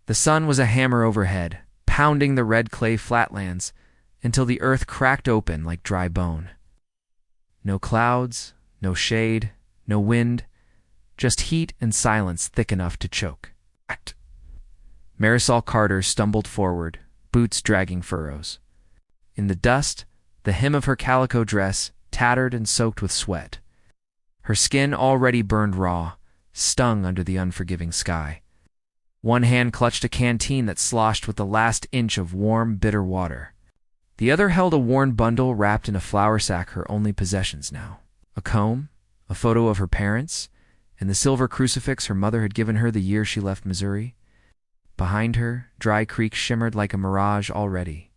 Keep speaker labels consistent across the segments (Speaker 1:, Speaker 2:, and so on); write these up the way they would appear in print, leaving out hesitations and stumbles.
Speaker 1: The sun was a hammer overhead, pounding the red clay flatlands until the earth cracked open like dry bone. No clouds, no shade, no wind, just heat and silence thick enough to choke. Marisol Carter stumbled forward, boots dragging furrows. In the dust, the hem of her calico dress tattered and soaked with sweat. Her skin already burned raw, stung under the unforgiving sky. One hand clutched a canteen that sloshed with the last inch of warm, bitter water. The other held a worn bundle wrapped in a flour sack, her only possessions now. A comb, a photo of her parents, and the silver crucifix her mother had given her the year she left Missouri. Behind her, Dry Creek shimmered like a mirage already.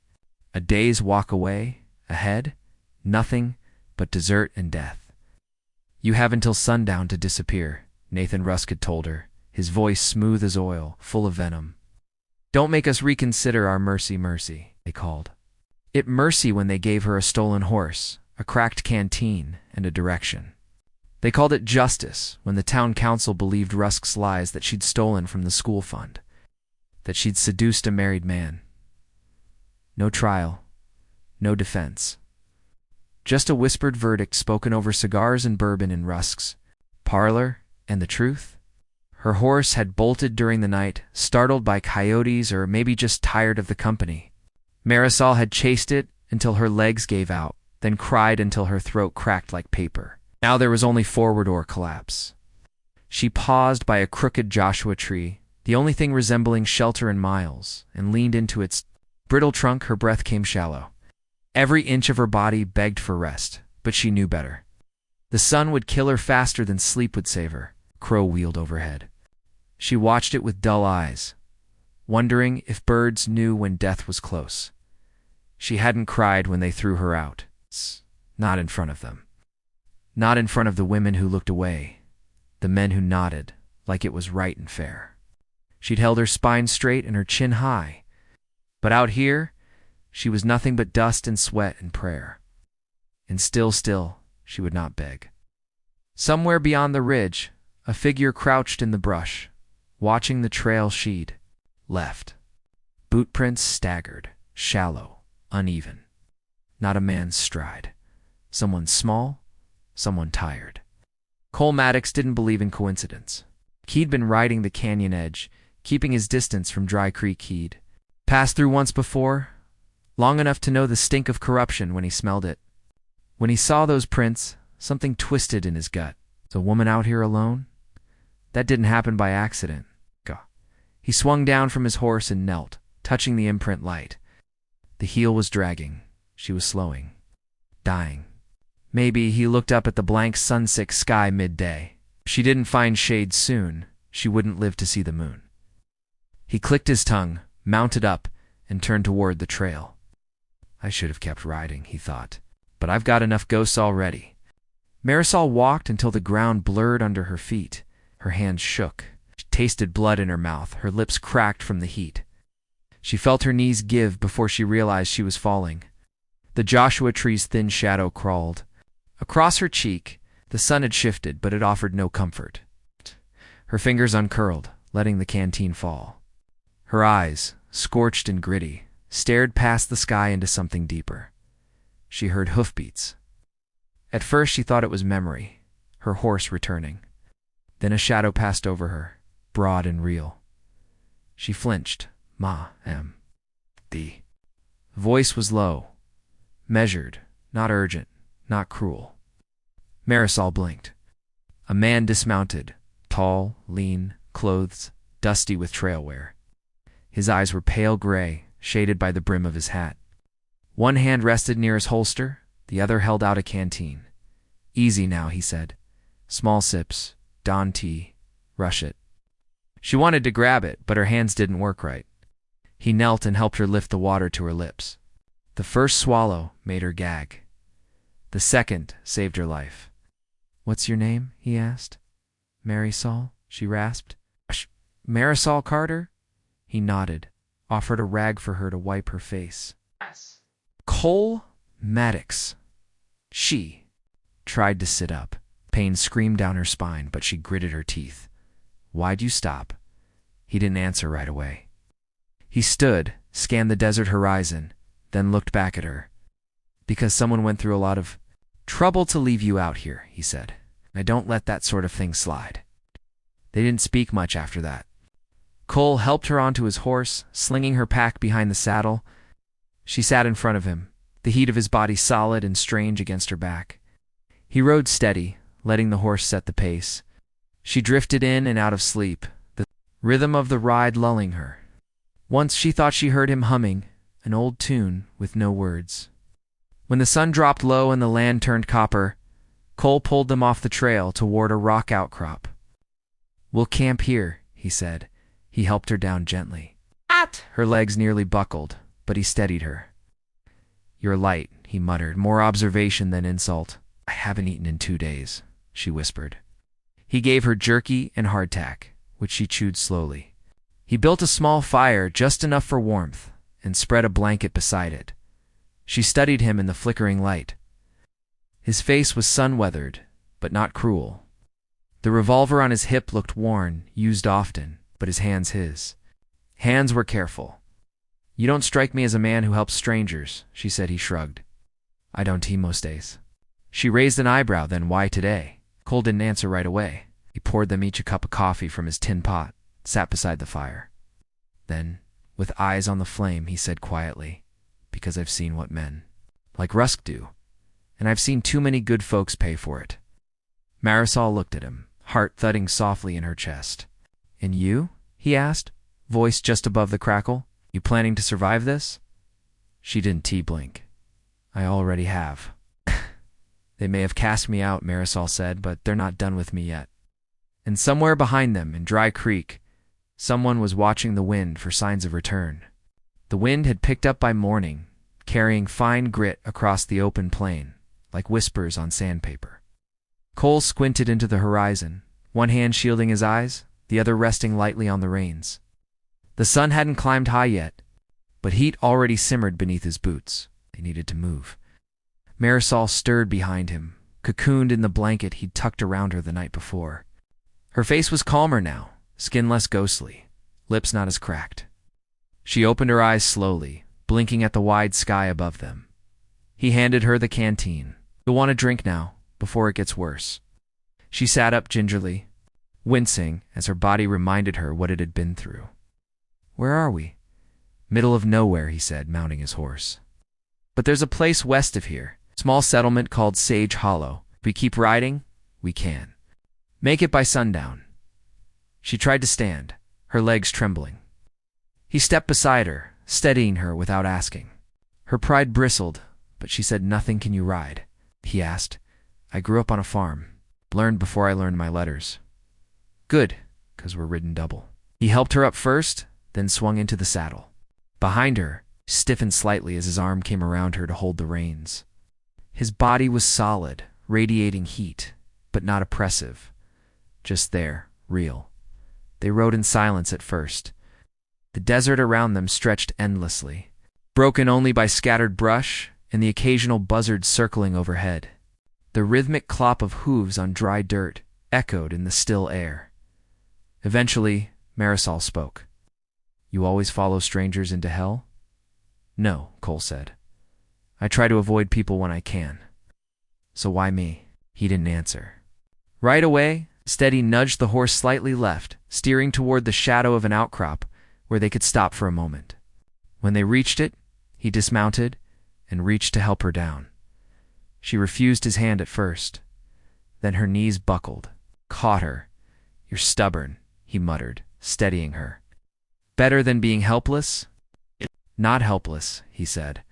Speaker 1: A day's walk away, ahead, nothing but desert and death. "You have until sundown to disappear," Nathan Rusk had told her, his voice smooth as oil, full of venom. "Don't make us reconsider our mercy," they called. It mercy when they gave her a stolen horse, a cracked canteen, and a direction. They called it justice when the town council believed Rusk's lies that she'd stolen from the school fund, that she'd seduced a married man. No trial, no defense. Just a whispered verdict spoken over cigars and bourbon in Rusk's parlor, and the truth? Her horse had bolted during the night, startled by coyotes or maybe just tired of the company. Marisol had chased it until her legs gave out, then cried until her throat cracked like paper. Now there was only forward or collapse. She paused by a crooked Joshua tree, the only thing resembling shelter in miles, and leaned into its brittle trunk. Her breath came shallow. Every inch of her body begged for rest, but she knew better. The sun would kill her faster than sleep would save her. Crow wheeled overhead. She watched it with dull eyes, wondering if birds knew when death was close. She hadn't cried when they threw her out. Not in front of them. Not in front of the women who looked away, the men who nodded, like it was right and fair. She'd held her spine straight and her chin high. But out here, she was nothing but dust and sweat and prayer. And still, she would not beg. Somewhere beyond the ridge, a figure crouched in the brush, watching the trail she'd left. Bootprints staggered, shallow, uneven. Not a man's stride. Someone small, someone tired. Cole Maddox didn't believe in coincidence. He'd been riding the canyon edge, keeping his distance from Dry Creek. He'd passed through once before, long enough to know the stink of corruption when he smelled it. When he saw those prints, something twisted in his gut. Is a woman out here alone? That didn't happen by accident. He swung down from his horse and knelt, touching the imprint light. The heel was dragging. She was slowing. Dying. Maybe he looked up at the blank sun-sick sky midday. If she didn't find shade soon, she wouldn't live to see the moon. He clicked his tongue, mounted up, and turned toward the trail. I should have kept riding, he thought, but I've got enough ghosts already. Marisol walked until the ground blurred under her feet. Her hands shook. She tasted blood in her mouth, her lips cracked from the heat. She felt her knees give before she realized she was falling. The Joshua tree's thin shadow crawled. Across her cheek, the sun had shifted, but it offered no comfort. Her fingers uncurled, letting the canteen fall. Her eyes, scorched and gritty, stared past the sky into something deeper. She heard hoofbeats. At first she thought it was memory, her horse returning. Then a shadow passed over her, broad and real. She flinched. The voice was low, measured, not urgent, not cruel. Marisol blinked. A man dismounted, tall, lean, clothes, dusty with trail wear. His eyes were pale gray, shaded by the brim of his hat. One hand rested near his holster, the other held out a canteen. Easy now, he said. Small sips, dawn tea, rush it. She wanted to grab it, but her hands didn't work right. He knelt and helped her lift the water to her lips. The first swallow made her gag. The second saved her life. What's your name? He asked. Marisol, she rasped. Marisol Carter? He nodded, offered a rag for her to wipe her face. Yes. Cole Maddox. She tried to sit up. Pain screamed down her spine, but she gritted her teeth. Why'd you stop? He didn't answer right away. He stood, scanned the desert horizon, then looked back at her. "Because someone went through a lot of trouble to leave you out here," he said. "I don't let that sort of thing slide." They didn't speak much after that. Cole helped her onto his horse, slinging her pack behind the saddle. She sat in front of him, the heat of his body solid and strange against her back. He rode steady, letting the horse set the pace. She drifted in and out of sleep, the rhythm of the ride lulling her. Once she thought she heard him humming, an old tune with no words. When the sun dropped low and the land turned copper, Cole pulled them off the trail toward a rock outcrop. "We'll camp here," he said. He helped her down gently. Her legs nearly buckled, but he steadied her. "You're light," he muttered, more observation than insult. "I haven't eaten in 2 days," she whispered. He gave her jerky and hardtack, which she chewed slowly. He built a small fire, just enough for warmth, and spread a blanket beside it. She studied him in the flickering light. His face was sun-weathered, but not cruel. The revolver on his hip looked worn, used often, but his hands were careful. "You don't strike me as a man who helps strangers," she said. He shrugged. "I don't most days." She raised an eyebrow, then why today? Cole didn't answer right away. He poured them each a cup of coffee from his tin pot, sat beside the fire. Then, with eyes on the flame, he said quietly, "Because I've seen what men like Rusk do, and I've seen too many good folks pay for it." Marisol looked at him, heart thudding softly in her chest. "And you?" he asked, voice just above the crackle. "You planning to survive this?" She didn't blink. "I already have." "They may have cast me out," Marisol said, "but they're not done with me yet." And somewhere behind them, in Dry Creek, someone was watching the wind for signs of return. The wind had picked up by morning, carrying fine grit across the open plain, like whispers on sandpaper. Cole squinted into the horizon, one hand shielding his eyes, the other resting lightly on the reins. The sun hadn't climbed high yet, but heat already simmered beneath his boots. They needed to move. Marisol stirred behind him, cocooned in the blanket he'd tucked around her the night before. Her face was calmer now, skin less ghostly, lips not as cracked. She opened her eyes slowly, blinking at the wide sky above them. He handed her the canteen. "You'll want a drink now, before it gets worse." She sat up gingerly, wincing as her body reminded her what it had been through. "Where are we?" "Middle of nowhere," he said, mounting his horse. "But there's a place west of here, small settlement called Sage Hollow. If we keep riding, we can make it by sundown." She tried to stand, her legs trembling. He stepped beside her, steadying her without asking. Her pride bristled, but she said, "Nothing can you ride?" He asked. "I grew up on a farm, learned before I learned my letters." "Good, 'cause we're ridden double." He helped her up first, then swung into the saddle. Behind her, stiffened slightly as his arm came around her to hold the reins. His body was solid, radiating heat, but not oppressive. Just there, real. They rode in silence at first. The desert around them stretched endlessly, broken only by scattered brush and the occasional buzzard circling overhead. The rhythmic clop of hooves on dry dirt echoed in the still air. Eventually, Marisol spoke. "You always follow strangers into hell?" "No," Cole said. "I try to avoid people when I can." "So why me?" He didn't answer. Right away, Steady nudged the horse slightly left, steering toward the shadow of an outcrop where they could stop for a moment. When they reached it, he dismounted and reached to help her down. She refused his hand at first. Then her knees buckled, caught her. "You're stubborn," he muttered, steadying her. "Better than being helpless?" "Not helpless," he said.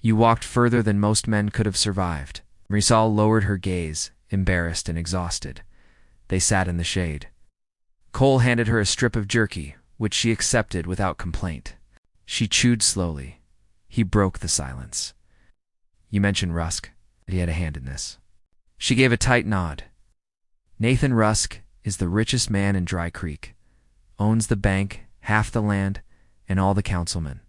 Speaker 1: "You walked further than most men could have survived." Marisol lowered her gaze, embarrassed and exhausted. They sat in the shade. Cole handed her a strip of jerky, which she accepted without complaint. She chewed slowly. He broke the silence. "You mentioned Rusk, that he had a hand in this." She gave a tight nod. "Nathan Rusk is the richest man in Dry Creek. Owns the bank, half the land, and all the councilmen.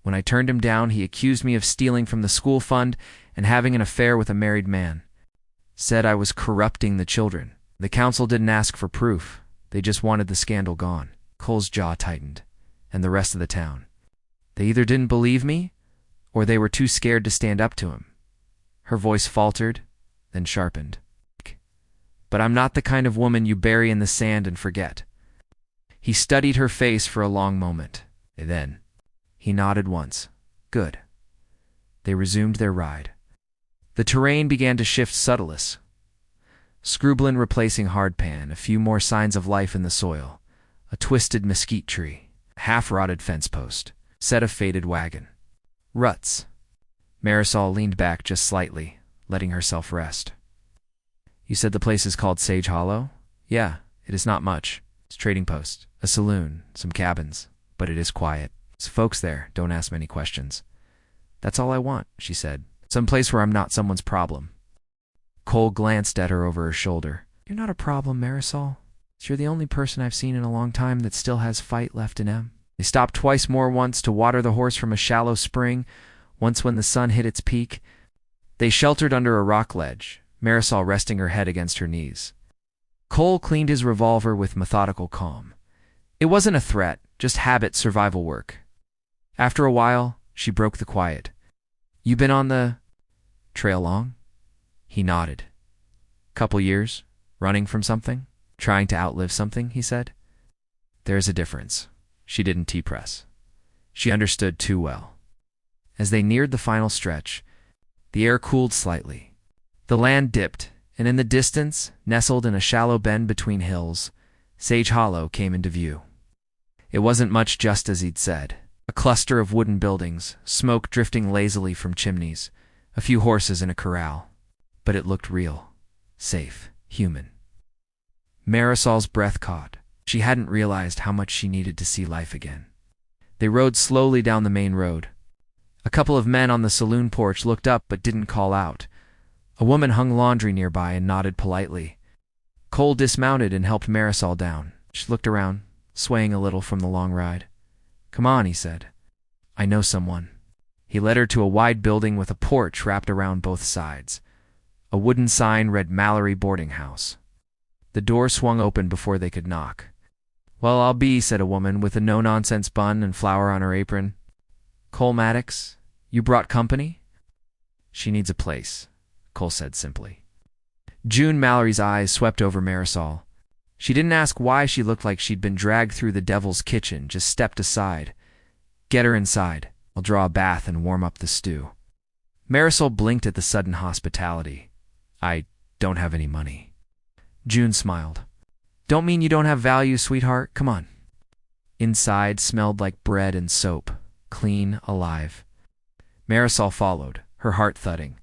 Speaker 1: When I turned him down, he accused me of stealing from the school fund and having an affair with a married man. Said I was corrupting the children. The council didn't ask for proof. They just wanted the scandal gone." Cole's jaw tightened. and the rest of the town. They either didn't believe me, or they were too scared to stand up to him. Her voice faltered, then sharpened. But I'm not the kind of woman you bury in the sand and forget. He studied her face for a long moment. Then he nodded once. Good. They resumed their ride. The terrain began to shift subtlest. Scrubland replacing hardpan, a few more signs of life in the soil, a twisted mesquite tree, a half-rotted fence post, set of faded wagon. Ruts. Marisol leaned back just slightly, letting herself rest. You said the place is called Sage Hollow? Yeah, it is not much. It's a trading post, a saloon, some cabins, but it is quiet. There's folks there, don't ask many questions. That's all I want, she said. Some place where I'm not someone's problem. Cole glanced at her over her shoulder. You're not a problem, Marisol. You're the only person I've seen in a long time that still has fight left in him. They stopped twice more, once to water the horse from a shallow spring, once when the sun hit its peak. They sheltered under a rock ledge, Marisol resting her head against her knees. Cole cleaned his revolver with methodical calm. It wasn't a threat, just habit survival work. After a while, she broke the quiet. You been on the trail long? He nodded. Couple years, running from something, trying to outlive something, he said. There's a difference. She didn't T-press. She understood too well. As they neared the final stretch, the air cooled slightly. The land dipped, and in the distance, nestled in a shallow bend between hills, Sage Hollow came into view. It wasn't much, just as he'd said. A cluster of wooden buildings, smoke drifting lazily from chimneys, a few horses in a corral. But it looked real, safe, human. Marisol's breath caught. She hadn't realized how much she needed to see life again. They rode slowly down the main road. A couple of men on the saloon porch looked up but didn't call out. A woman hung laundry nearby and nodded politely. Cole dismounted and helped Marisol down. She looked around, swaying a little from the long ride. Come on, he said. I know someone. He led her to a wide building with a porch wrapped around both sides. A wooden sign read Mallory Boarding House. The door swung open before they could knock. Well, I'll be, said a woman with a no-nonsense bun and flour on her apron. Cole Maddox, you brought company? She needs a place, Cole said simply. June Mallory's eyes swept over Marisol. She didn't ask why she looked like she'd been dragged through the devil's kitchen, just stepped aside. Get her inside. I'll draw a bath and warm up the stew. Marisol blinked at the sudden hospitality. I don't have any money. June smiled. Don't mean you don't have value, sweetheart. Come on. Inside smelled like bread and soap, clean, alive. Marisol followed, her heart thudding.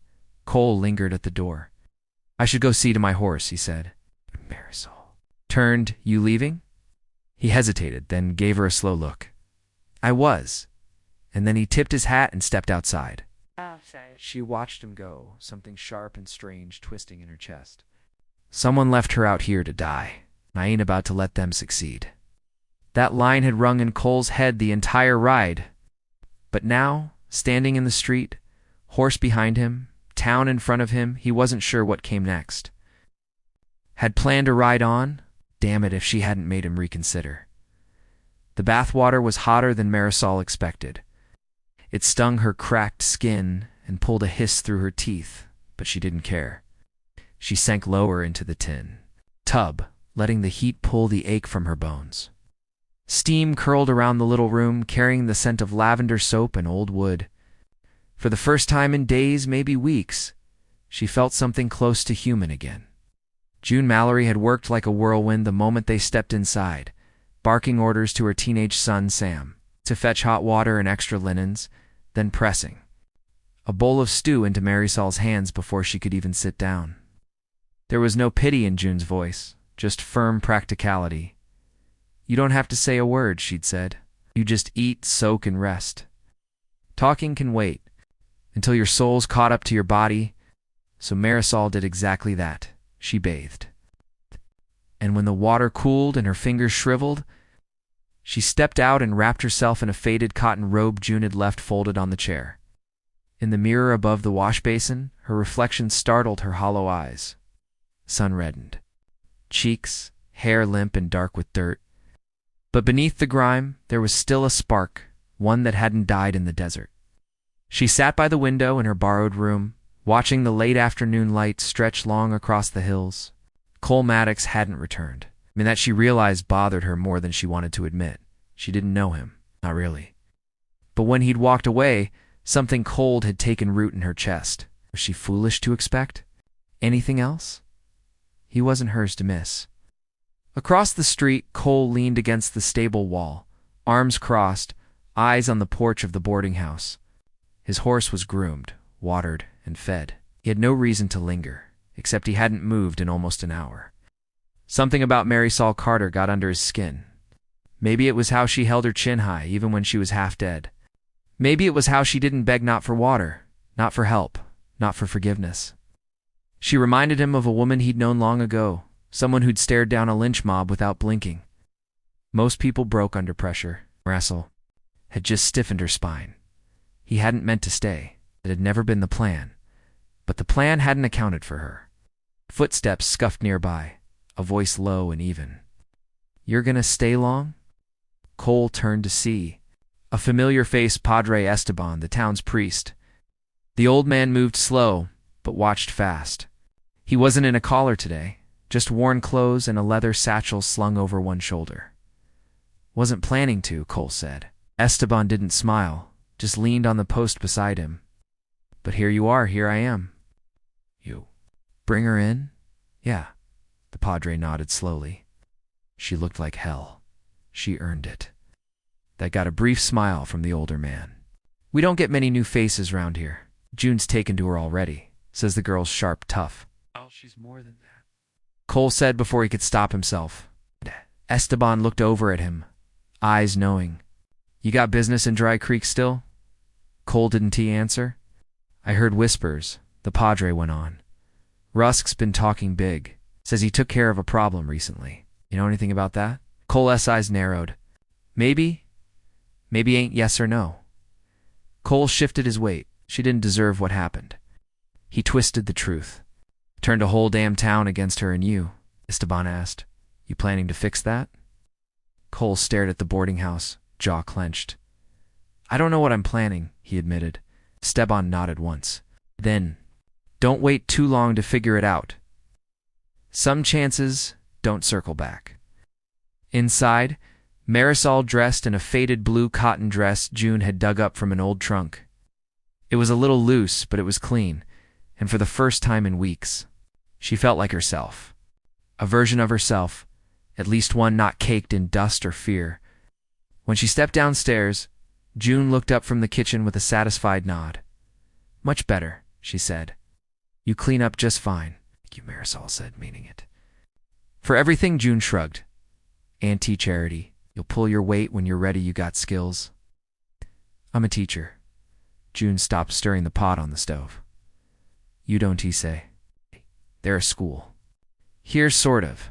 Speaker 1: Cole lingered at the door. I should go see to my horse, he said. Marisol turned. You leaving? He hesitated, then gave her a slow look. I was. And then he tipped his hat and stepped outside. She watched him go, something sharp and strange twisting in her chest. Someone left her out here to die, and I ain't about to let them succeed. That line had rung in Cole's head the entire ride. But now, standing in the street, horse behind him, town in front of him, he wasn't sure what came next. Had planned to ride on? Damn it if she hadn't made him reconsider. The bathwater was hotter than Marisol expected. It stung her cracked skin and pulled a hiss through her teeth, but she didn't care. She sank lower into the tin tub, letting the heat pull the ache from her bones. Steam curled around the little room, carrying the scent of lavender soap and old wood. For the first time in days, maybe weeks, she felt something close to human again. June Mallory had worked like a whirlwind the moment they stepped inside, barking orders to her teenage son, Sam, to fetch hot water and extra linens, then pressing a bowl of stew into Marisol's hands before she could even sit down. There was no pity in June's voice, just firm practicality. You don't have to say a word, she'd said. You just eat, soak, and rest. Talking can wait, until your soul's caught up to your body, so Marisol did exactly that. She bathed. And when the water cooled and her fingers shriveled, she stepped out and wrapped herself in a faded cotton robe June had left folded on the chair. In the mirror above the wash basin, her reflection startled her hollow eyes. Sun reddened. Cheeks, hair limp and dark with dirt. But beneath the grime, there was still a spark, one that hadn't died in the desert. She sat by the window in her borrowed room, watching the late afternoon light stretch long across the hills. Cole Maddox hadn't returned. That she realized bothered her more than she wanted to admit. She didn't know him. Not really. But when he'd walked away, something cold had taken root in her chest. Was she foolish to expect anything else? He wasn't hers to miss. Across the street, Cole leaned against the stable wall, arms crossed, eyes on the porch of the boarding house. His horse was groomed, watered, and fed. He had no reason to linger, except he hadn't moved in almost an hour. Something about Mary Saul Carter got under his skin. Maybe it was how she held her chin high even when she was half dead. Maybe it was how she didn't beg not for water, not for help, not for forgiveness. She reminded him of a woman he'd known long ago, someone who'd stared down a lynch mob without blinking. Most people broke under pressure. Russell had just stiffened her spine. He hadn't meant to stay. It had never been the plan. But the plan hadn't accounted for her. Footsteps scuffed nearby, a voice low and even. "You're gonna stay long?" Cole turned to see a familiar face, Padre Esteban, the town's priest. The old man moved slow, but watched fast. He wasn't in a collar today, just worn clothes and a leather satchel slung over one shoulder. "Wasn't planning to," Cole said. Esteban didn't smile, just leaned on the post beside him. "But here you are, here I am." "You bring her in?" "Yeah." The Padre nodded slowly. "She looked like hell. She earned it." That got a brief smile from the older man. "We don't get many new faces round here. June's taken to her already," says the girl's sharp tough.
Speaker 2: "Oh, she's more than that,"
Speaker 1: Cole said before he could stop himself. Esteban looked over at him, eyes knowing. "You got business in Dry Creek still?" Cole didn't answer. "I heard whispers," the Padre went on. "Rusk's been talking big. Says he took care of a problem recently. You know anything about that?" Cole's eyes narrowed. "Maybe ain't yes or no." Cole shifted his weight. She didn't deserve what happened. He twisted the truth. "Turned a whole damn town against her and you," Esteban asked. "You planning to fix that?" Cole stared at the boarding house, jaw clenched. "I don't know what I'm planning," he admitted. Esteban nodded once. Then, "Don't wait too long to figure it out. Some chances don't circle back." Inside, Marisol dressed in a faded blue cotton dress June had dug up from an old trunk. It was a little loose, but it was clean, and for the first time in weeks, she felt like herself. A version of herself, at least one not caked in dust or fear. When she stepped downstairs, June looked up from the kitchen with a satisfied nod. "Much better," she said. "You clean up just fine." "Thank you," Marisol said, meaning it. For everything, June shrugged. "Anti-charity. You'll pull your weight when you're ready. You got skills." "I'm a teacher." June stopped stirring the pot on the stove. "You don't," he say. "They're a school. Here, sort of.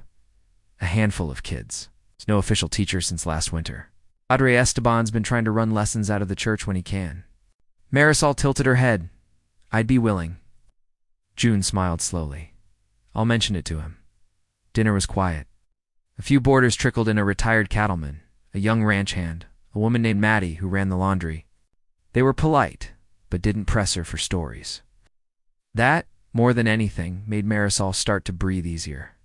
Speaker 1: A handful of kids. There's no official teacher since last winter. Padre Esteban's been trying to run lessons out of the church when he can." Marisol tilted her head. "I'd be willing." June smiled slowly. "I'll mention it to him." Dinner was quiet. A few boarders trickled in, a retired cattleman, a young ranch hand, a woman named Maddie who ran the laundry. They were polite, but didn't press her for stories. That, more than anything, made Marisol start to breathe easier.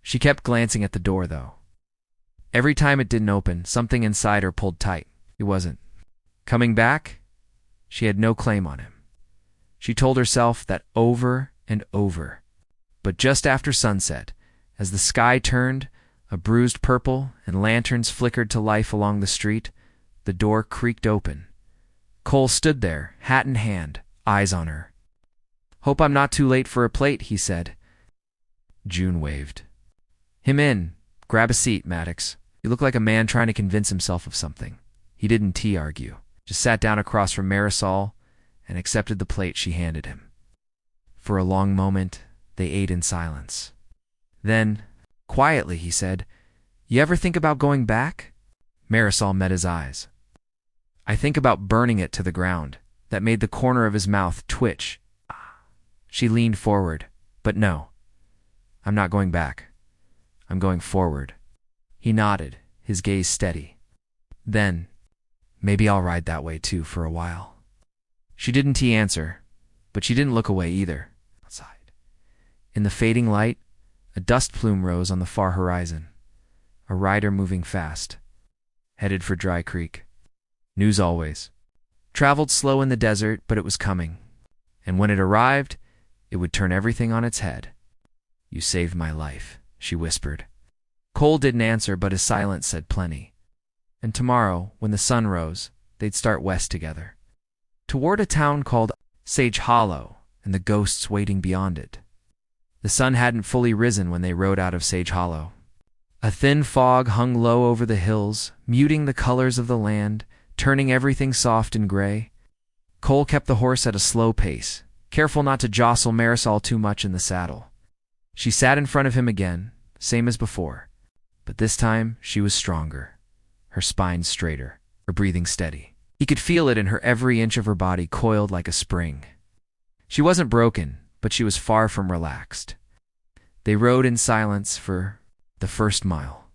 Speaker 1: She kept glancing at the door, though. Every time it didn't open, something inside her pulled tight. He wasn't coming back. She had no claim on him. She told herself that over and over. But just after sunset, as the sky turned a bruised purple and lanterns flickered to life along the street, the door creaked open. Cole stood there, hat in hand, eyes on her. "Hope I'm not too late for a plate," he said. June waved. "Him in. Grab a seat, Maddox." He looked like a man trying to convince himself of something. He didn't argue, just sat down across from Marisol and accepted the plate she handed him. For a long moment, they ate in silence. Then, quietly, he said, "You ever think about going back?" Marisol met his eyes. "I think about burning it to the ground." That made the corner of his mouth twitch. She leaned forward. "But no, I'm not going back. I'm going forward." He nodded, his gaze steady. Then, maybe I'll ride that way too for a while. She didn't answer, but she didn't look away either. Outside, in the fading light, a dust plume rose on the far horizon. A rider moving fast, headed for Dry Creek. News always. Traveled slow in the desert, but it was coming. And when it arrived, it would turn everything on its head. "You saved my life," she whispered. Cole didn't answer, but his silence said plenty. And tomorrow, when the sun rose, they'd start west together, toward a town called Sage Hollow, and the ghosts waiting beyond it. The sun hadn't fully risen when they rode out of Sage Hollow. A thin fog hung low over the hills, muting the colors of the land, turning everything soft and gray. Cole kept the horse at a slow pace, careful not to jostle Marisol too much in the saddle. She sat in front of him again, same as before, but this time she was stronger, her spine straighter, her breathing steady. He could feel it in her every inch of her body coiled like a spring. She wasn't broken, but she was far from relaxed. They rode in silence for the first mile.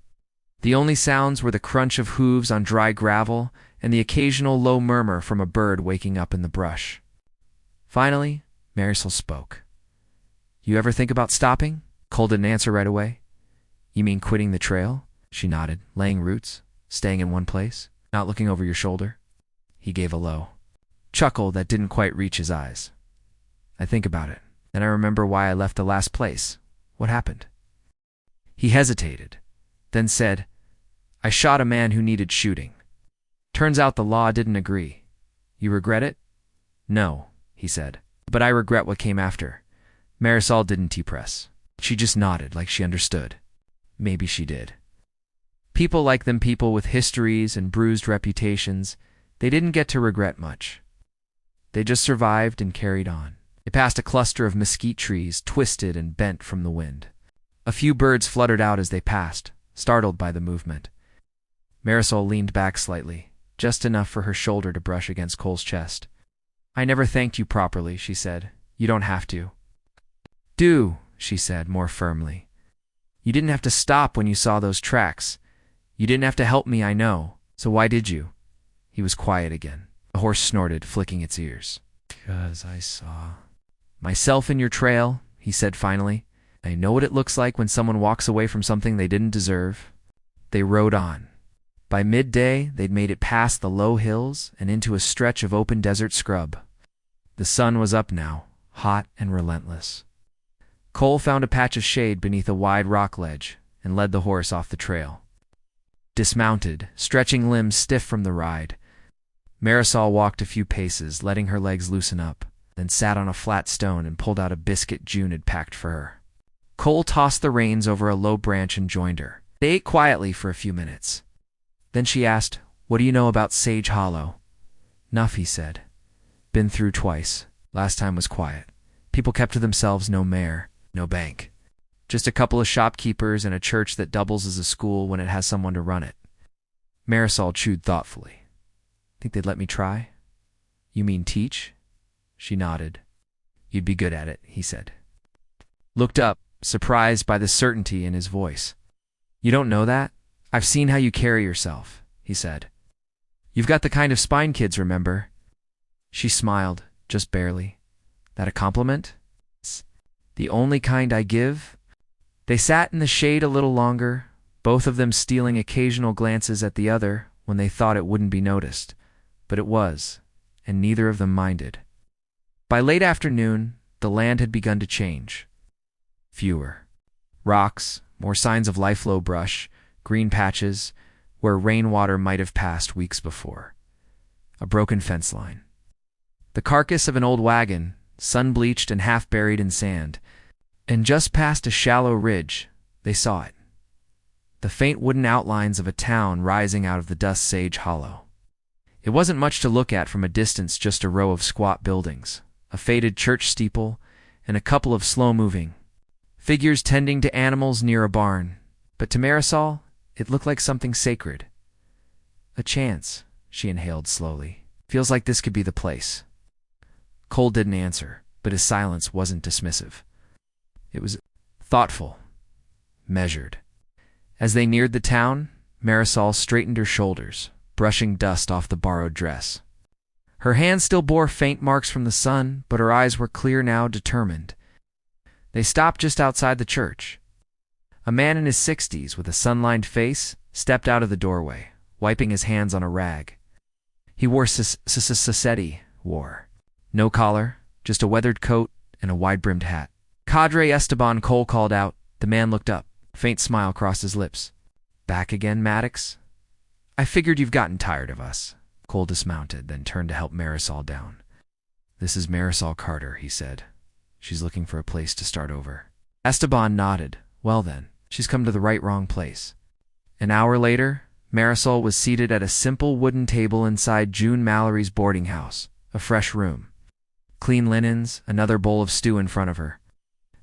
Speaker 1: The only sounds were the crunch of hooves on dry gravel and the occasional low murmur from a bird waking up in the brush. Finally, Marisol spoke. "You ever think about stopping?" Cole didn't answer right away. "You mean quitting the trail?" She nodded. "Laying roots? Staying in one place? Not looking over your shoulder?" He gave a low chuckle that didn't quite reach his eyes. "I think about it. Then I remember why I left the last place. What happened?" He hesitated, then said, "I shot a man who needed shooting. Turns out the law didn't agree. You regret it?" "No," he said, "but I regret what came after." Marisol didn't press. She just nodded like she understood. Maybe she did. People like them, people with histories and bruised reputations, they didn't get to regret much. They just survived and carried on. They passed a cluster of mesquite trees, twisted and bent from the wind. A few birds fluttered out as they passed, startled by the movement. Marisol leaned back slightly, just enough for her shoulder to brush against Cole's chest. "I never thanked you properly," she said. "You don't have to." "Do," she said more firmly. "You didn't have to stop when you saw those tracks. You didn't have to help me, I know. So why did you?" He was quiet again. The horse snorted, flicking its ears. "'Cause I saw myself in your trail," he said finally. "I know what it looks like when someone walks away from something they didn't deserve." They rode on. By midday, they'd made it past the low hills and into a stretch of open desert scrub. The sun was up now, hot and relentless. Cole found a patch of shade beneath a wide rock ledge and led the horse off the trail. Dismounted, stretching limbs stiff from the ride, Marisol walked a few paces, letting her legs loosen up, then sat on a flat stone and pulled out a biscuit June had packed for her. Cole tossed the reins over a low branch and joined her. They ate quietly for a few minutes. Then she asked, "What do you know about Sage Hollow?" "Nuff," he said. "Been through twice. Last time was quiet. People kept to themselves, no mayor, no bank. Just a couple of shopkeepers and a church that doubles as a school when it has someone to run it." Marisol chewed thoughtfully. "Think they'd let me try?" "You mean teach?" She nodded. "You'd be good at it," he said. Looked up, surprised by the certainty in his voice. "You don't know that? I've seen how you carry yourself," he said. "You've got the kind of spine kids remember." She smiled, just barely. "That a compliment?" "The only kind I give." They sat in the shade a little longer, both of them stealing occasional glances at the other when they thought it wouldn't be noticed. But it was, and neither of them minded. By late afternoon, the land had begun to change. Fewer rocks, more signs of life-low brush, green patches where rainwater might have passed weeks before. A broken fence line. The carcass of an old wagon, sun-bleached and half buried in sand, and just past a shallow ridge, they saw it. The faint wooden outlines of a town rising out of the Dusk Sage Hollow. It wasn't much to look at from a distance, just a row of squat buildings, a faded church steeple, and a couple of slow-moving figures tending to animals near a barn. But to Marisol, it looked like something sacred. "A chance," she inhaled slowly. "Feels like this could be the place." Cole didn't answer, but his silence wasn't dismissive. It was thoughtful, measured. As they neared the town, Marisol straightened her shoulders, brushing dust off the borrowed dress. Her hands still bore faint marks from the sun, but her eyes were clear now, determined. They stopped just outside the church. A man in his 60s with a sun-lined face stepped out of the doorway, wiping his hands on a rag. He wore sassetti. No collar, just a weathered coat and a wide-brimmed hat. "Cadre Esteban," Cole called out. The man looked up. A faint smile crossed his lips. "Back again, Maddox? I figured you've gotten tired of us." Cole dismounted, then turned to help Marisol down. "This is Marisol Carter," he said. "She's looking for a place to start over." Esteban nodded. "Well then, she's come to the wrong place." An hour later, Marisol was seated at a simple wooden table inside June Mallory's boarding house, a fresh room. Clean linens, another bowl of stew in front of her.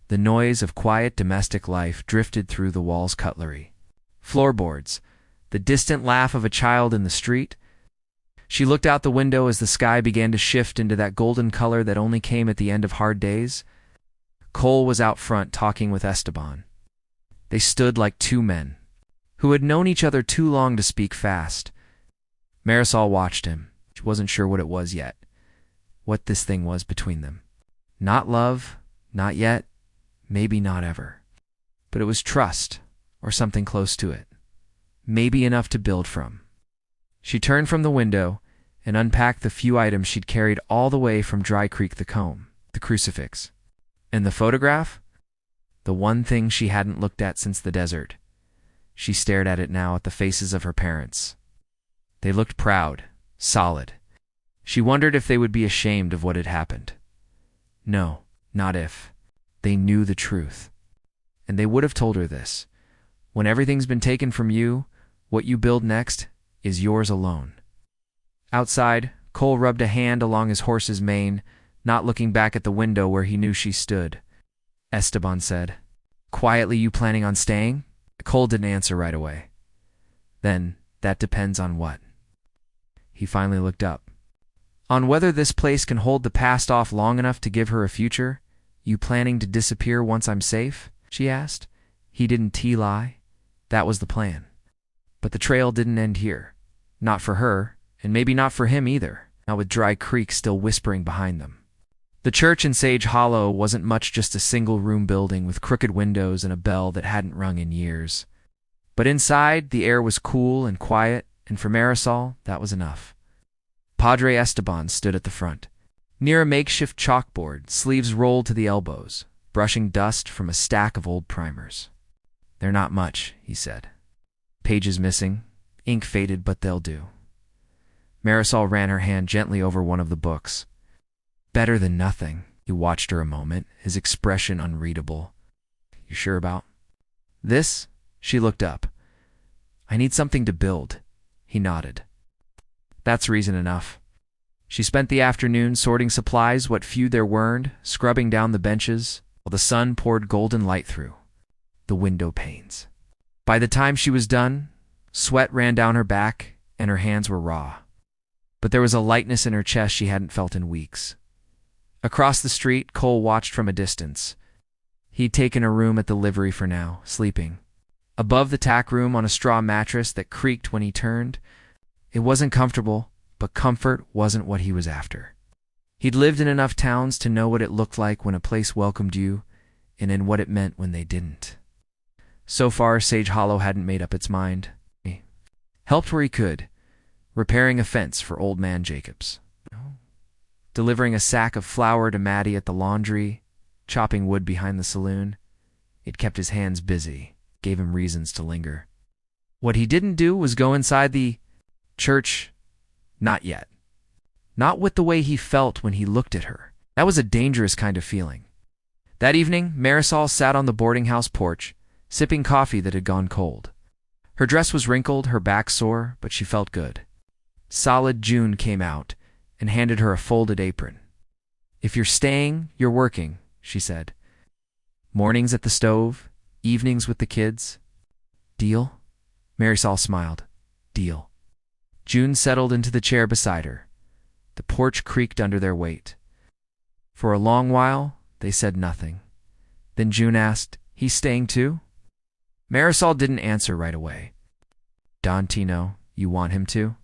Speaker 1: The noise of quiet domestic life drifted through the wall's cutlery. Floorboards, the distant laugh of a child in the street. She looked out the window as the sky began to shift into that golden color that only came at the end of hard days. Cole was out front talking with Esteban. They stood like two men who had known each other too long to speak fast. Marisol watched him. She wasn't sure what it was yet, what this thing was between them. Not love, not yet, maybe not ever. But it was trust, or something close to it. Maybe enough to build from. She turned from the window and unpacked the few items she'd carried all the way from Dry Creek, the comb, the crucifix. And the photograph? The one thing she hadn't looked at since the desert. She stared at it now, at the faces of her parents. They looked proud, solid. She wondered if they would be ashamed of what had happened. No, not if. They knew the truth. And they would have told her this. When everything's been taken from you, what you build next is yours alone. Outside, Cole rubbed a hand along his horse's mane, not looking back at the window where he knew she stood. Esteban said, "Quietly, you planning on staying?" Cole didn't answer right away. "Then, that depends on what?" He finally looked up. "On whether this place can hold the past off long enough to give her a future. You planning to disappear once I'm safe?" she asked. He didn't lie. That was the plan. But the trail didn't end here. Not for her, and maybe not for him either, not with Dry Creek still whispering behind them. The church in Sage Hollow wasn't much, just a single-room building with crooked windows and a bell that hadn't rung in years. But inside, the air was cool and quiet, and for Marisol, that was enough. Padre Esteban stood at the front. Near a makeshift chalkboard, sleeves rolled to the elbows, brushing dust from a stack of old primers. "They're not much," he said. "Pages missing, ink faded, but they'll do." Marisol ran her hand gently over one of the books. "Better than nothing." He watched her a moment, his expression unreadable. "You sure about this?" She looked up. "I need something to build." He nodded. "That's reason enough." She spent the afternoon sorting supplies, what few there weren't, scrubbing down the benches, while the sun poured golden light through the window panes. By the time she was done, sweat ran down her back and her hands were raw. But there was a lightness in her chest she hadn't felt in weeks. Across the street, Cole watched from a distance. He'd taken a room at the livery for now, sleeping. Above the tack room on a straw mattress that creaked when he turned. It wasn't comfortable, but comfort wasn't what he was after. He'd lived in enough towns to know what it looked like when a place welcomed you, and in what it meant when they didn't. So far, Sage Hollow hadn't made up its mind. He helped where he could, repairing a fence for old man Jacobs, delivering a sack of flour to Maddie at the laundry, chopping wood behind the saloon. It kept his hands busy, gave him reasons to linger. What he didn't do was go inside the church. Not yet. Not with the way he felt when he looked at her. That was a dangerous kind of feeling. That evening, Marisol sat on the boarding house porch, sipping coffee that had gone cold. Her dress was wrinkled, her back sore, but she felt good. Solid June came out and handed her a folded apron. "If you're staying, you're working," she said. "Mornings at the stove, evenings with the kids. Deal?" Marisol smiled. "Deal." June settled into the chair beside her. The porch creaked under their weight. For a long while, they said nothing. Then June asked, "He's staying too?" Marisol didn't answer right away. Don Tino, you want him to?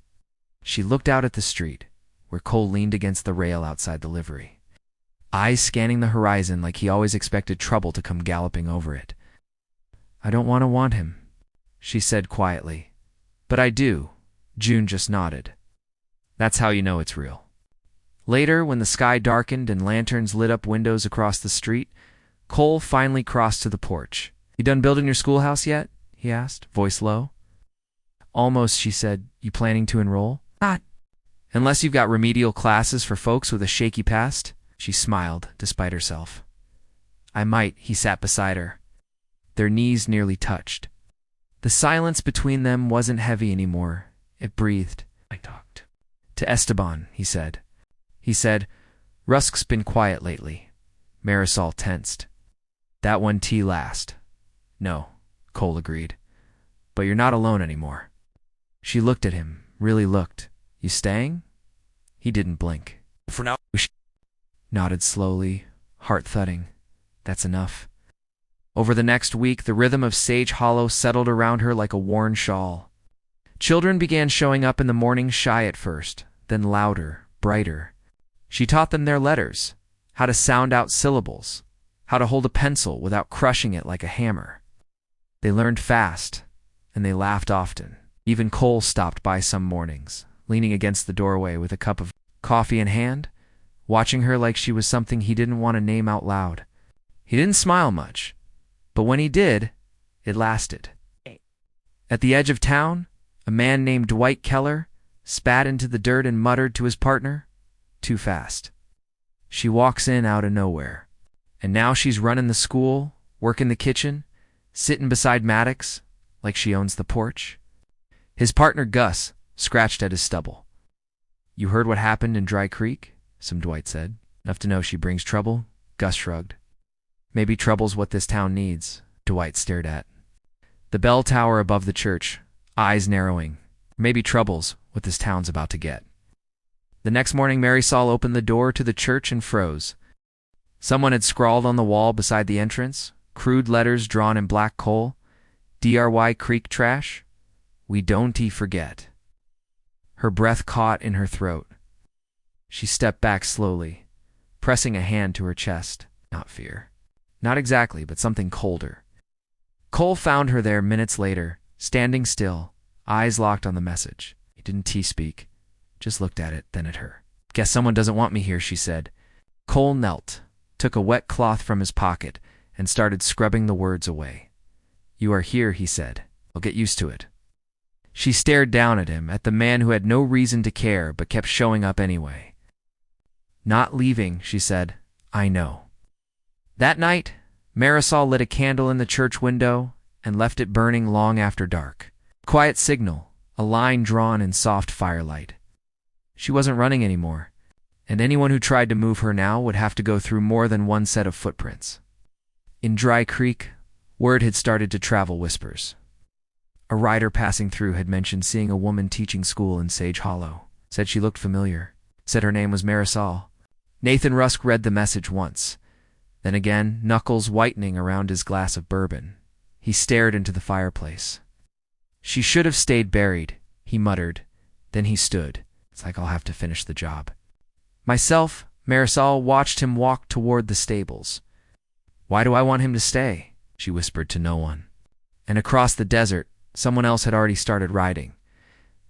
Speaker 1: She looked out at the street, where Cole leaned against the rail outside the livery, eyes scanning the horizon like he always expected trouble to come galloping over it. I don't want him, she said quietly. But I do. June just nodded. That's how you know it's real. Later, when the sky darkened and lanterns lit up windows across the street, Cole finally crossed to the porch. You done building your schoolhouse yet? He asked, voice low. Almost, she said. You planning to enroll? Not. Unless you've got remedial classes for folks with a shaky past? She smiled, despite herself. I might, he sat beside her. Their knees nearly touched. The silence between them wasn't heavy anymore. It breathed. I talked to Esteban, he said. Rusk's been quiet lately. Marisol tensed. That one tea last. No, Cole agreed. But you're not alone anymore. She looked at him, really looked. You staying? He didn't blink. For now. She nodded slowly, heart thudding. That's enough. Over the next week, the rhythm of Sage Hollow settled around her like a worn shawl. Children began showing up in the morning, shy at first, then louder, brighter. She taught them their letters, how to sound out syllables, how to hold a pencil without crushing it like a hammer. They learned fast, and they laughed often. Even Cole stopped by some mornings, leaning against the doorway with a cup of coffee in hand, watching her like she was something he didn't want to name out loud. He didn't smile much, but when he did, it lasted. At the edge of town, a man named Dwight Keller spat into the dirt and muttered to his partner, "Too fast." She walks in out of nowhere, and now she's running the school, working the kitchen, sitting beside Maddox like she owns the porch. His partner Gus scratched at his stubble. You heard what happened in Dry Creek? Some Dwight said. Enough to know she brings trouble? Gus shrugged. Maybe trouble's what this town needs, Dwight stared at the bell tower above the church, eyes narrowing. Maybe trouble's what this town's about to get. The next morning, Marisol opened the door to the church and froze. Someone had scrawled on the wall beside the entrance, crude letters drawn in black coal, "Dry Creek Trash. We don't forget." Her breath caught in her throat. She stepped back slowly, pressing a hand to her chest. Not fear. Not exactly, but something colder. Cole found her there minutes later, standing still, eyes locked on the message. He didn't speak, just looked at it, then at her. Guess someone doesn't want me here, she said. Cole knelt, took a wet cloth from his pocket, and started scrubbing the words away. You are here, he said. I'll get used to it. She stared down at him, at the man who had no reason to care but kept showing up anyway. Not leaving, she said. I know. That night, Marisol lit a candle in the church window and left it burning long after dark. Quiet signal, a line drawn in soft firelight. She wasn't running anymore, and anyone who tried to move her now would have to go through more than one set of footprints. In Dry Creek, word had started to travel whispers. A rider passing through had mentioned seeing a woman teaching school in Sage Hollow. Said she looked familiar. Said her name was Marisol. Nathan Rusk read the message once. Then again, knuckles whitening around his glass of bourbon. He stared into the fireplace. She should have stayed buried, he muttered. Then he stood. It's like I'll have to finish the job. Myself, Marisol watched him walk toward the stables. Why do I want him to stay? She whispered to no one. And across the desert, someone else had already started riding.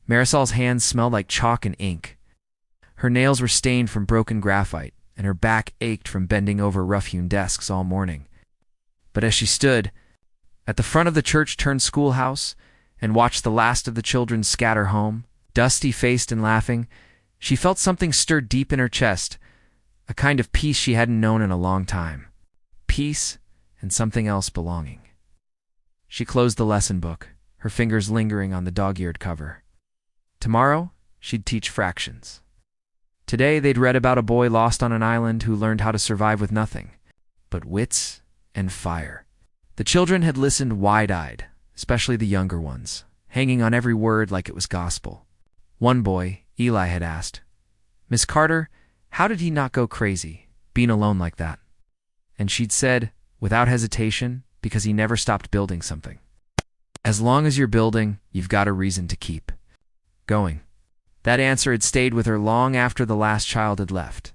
Speaker 1: Marisol's hands smelled like chalk and ink. Her nails were stained from broken graphite, and her back ached from bending over rough-hewn desks all morning. But as she stood at the front of the church-turned schoolhouse and watched the last of the children scatter home, dusty-faced and laughing, she felt something stir deep in her chest, a kind of peace she hadn't known in a long time. Peace and something else belonging. She closed the lesson book, her fingers lingering on the dog-eared cover. Tomorrow, she'd teach fractions. Today, they'd read about a boy lost on an island who learned how to survive with nothing but wits and fire. The children had listened wide-eyed, especially the younger ones, hanging on every word like it was gospel. One boy, Eli, had asked, Miss Carter, how did he not go crazy, being alone like that? And she'd said, without hesitation, because he never stopped building something. As long as you're building, you've got a reason to keep going. That answer had stayed with her long after the last child had left.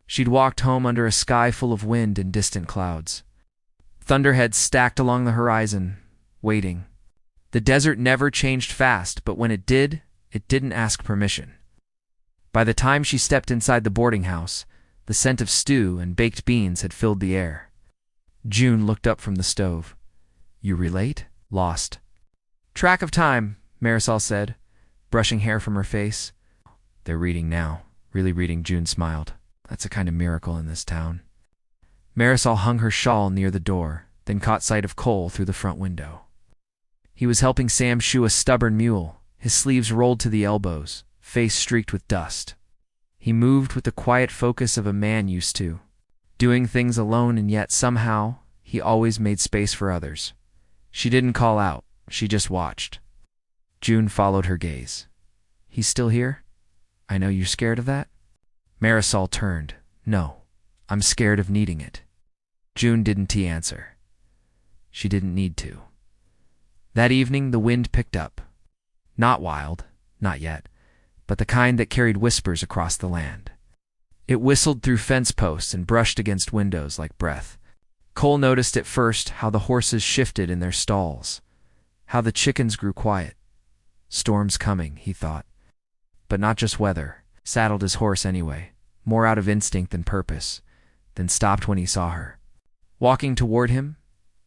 Speaker 1: She'd walked home under a sky full of wind and distant clouds. Thunderheads stacked along the horizon, waiting. The desert never changed fast, but when it did, it didn't ask permission. By the time she stepped inside the boarding house, the scent of stew and baked beans had filled the air. June looked up from the stove. "You relate?" "Lost track of time," Marisol said, brushing hair from her face. "They're reading now." "Really reading," June smiled. "That's a kind of miracle in this town." Marisol hung her shawl near the door, then caught sight of Cole through the front window. He was helping Sam shoe a stubborn mule, his sleeves rolled to the elbows, face streaked with dust. He moved with the quiet focus of a man used to, doing things alone, and yet somehow he always made space for others. She didn't call out, she just watched. June followed her gaze. "He's still here? I know you're scared of that?" Marisol turned. "No, I'm scared of needing it." June didn't answer. She didn't need to. That evening the wind picked up. Not wild, not yet, but the kind that carried whispers across the land. It whistled through fence posts and brushed against windows like breath. Cole noticed at first how the horses shifted in their stalls, how the chickens grew quiet. Storm's coming, he thought. But not just weather. Saddled his horse anyway, more out of instinct than purpose, then stopped when he saw her. Walking toward him,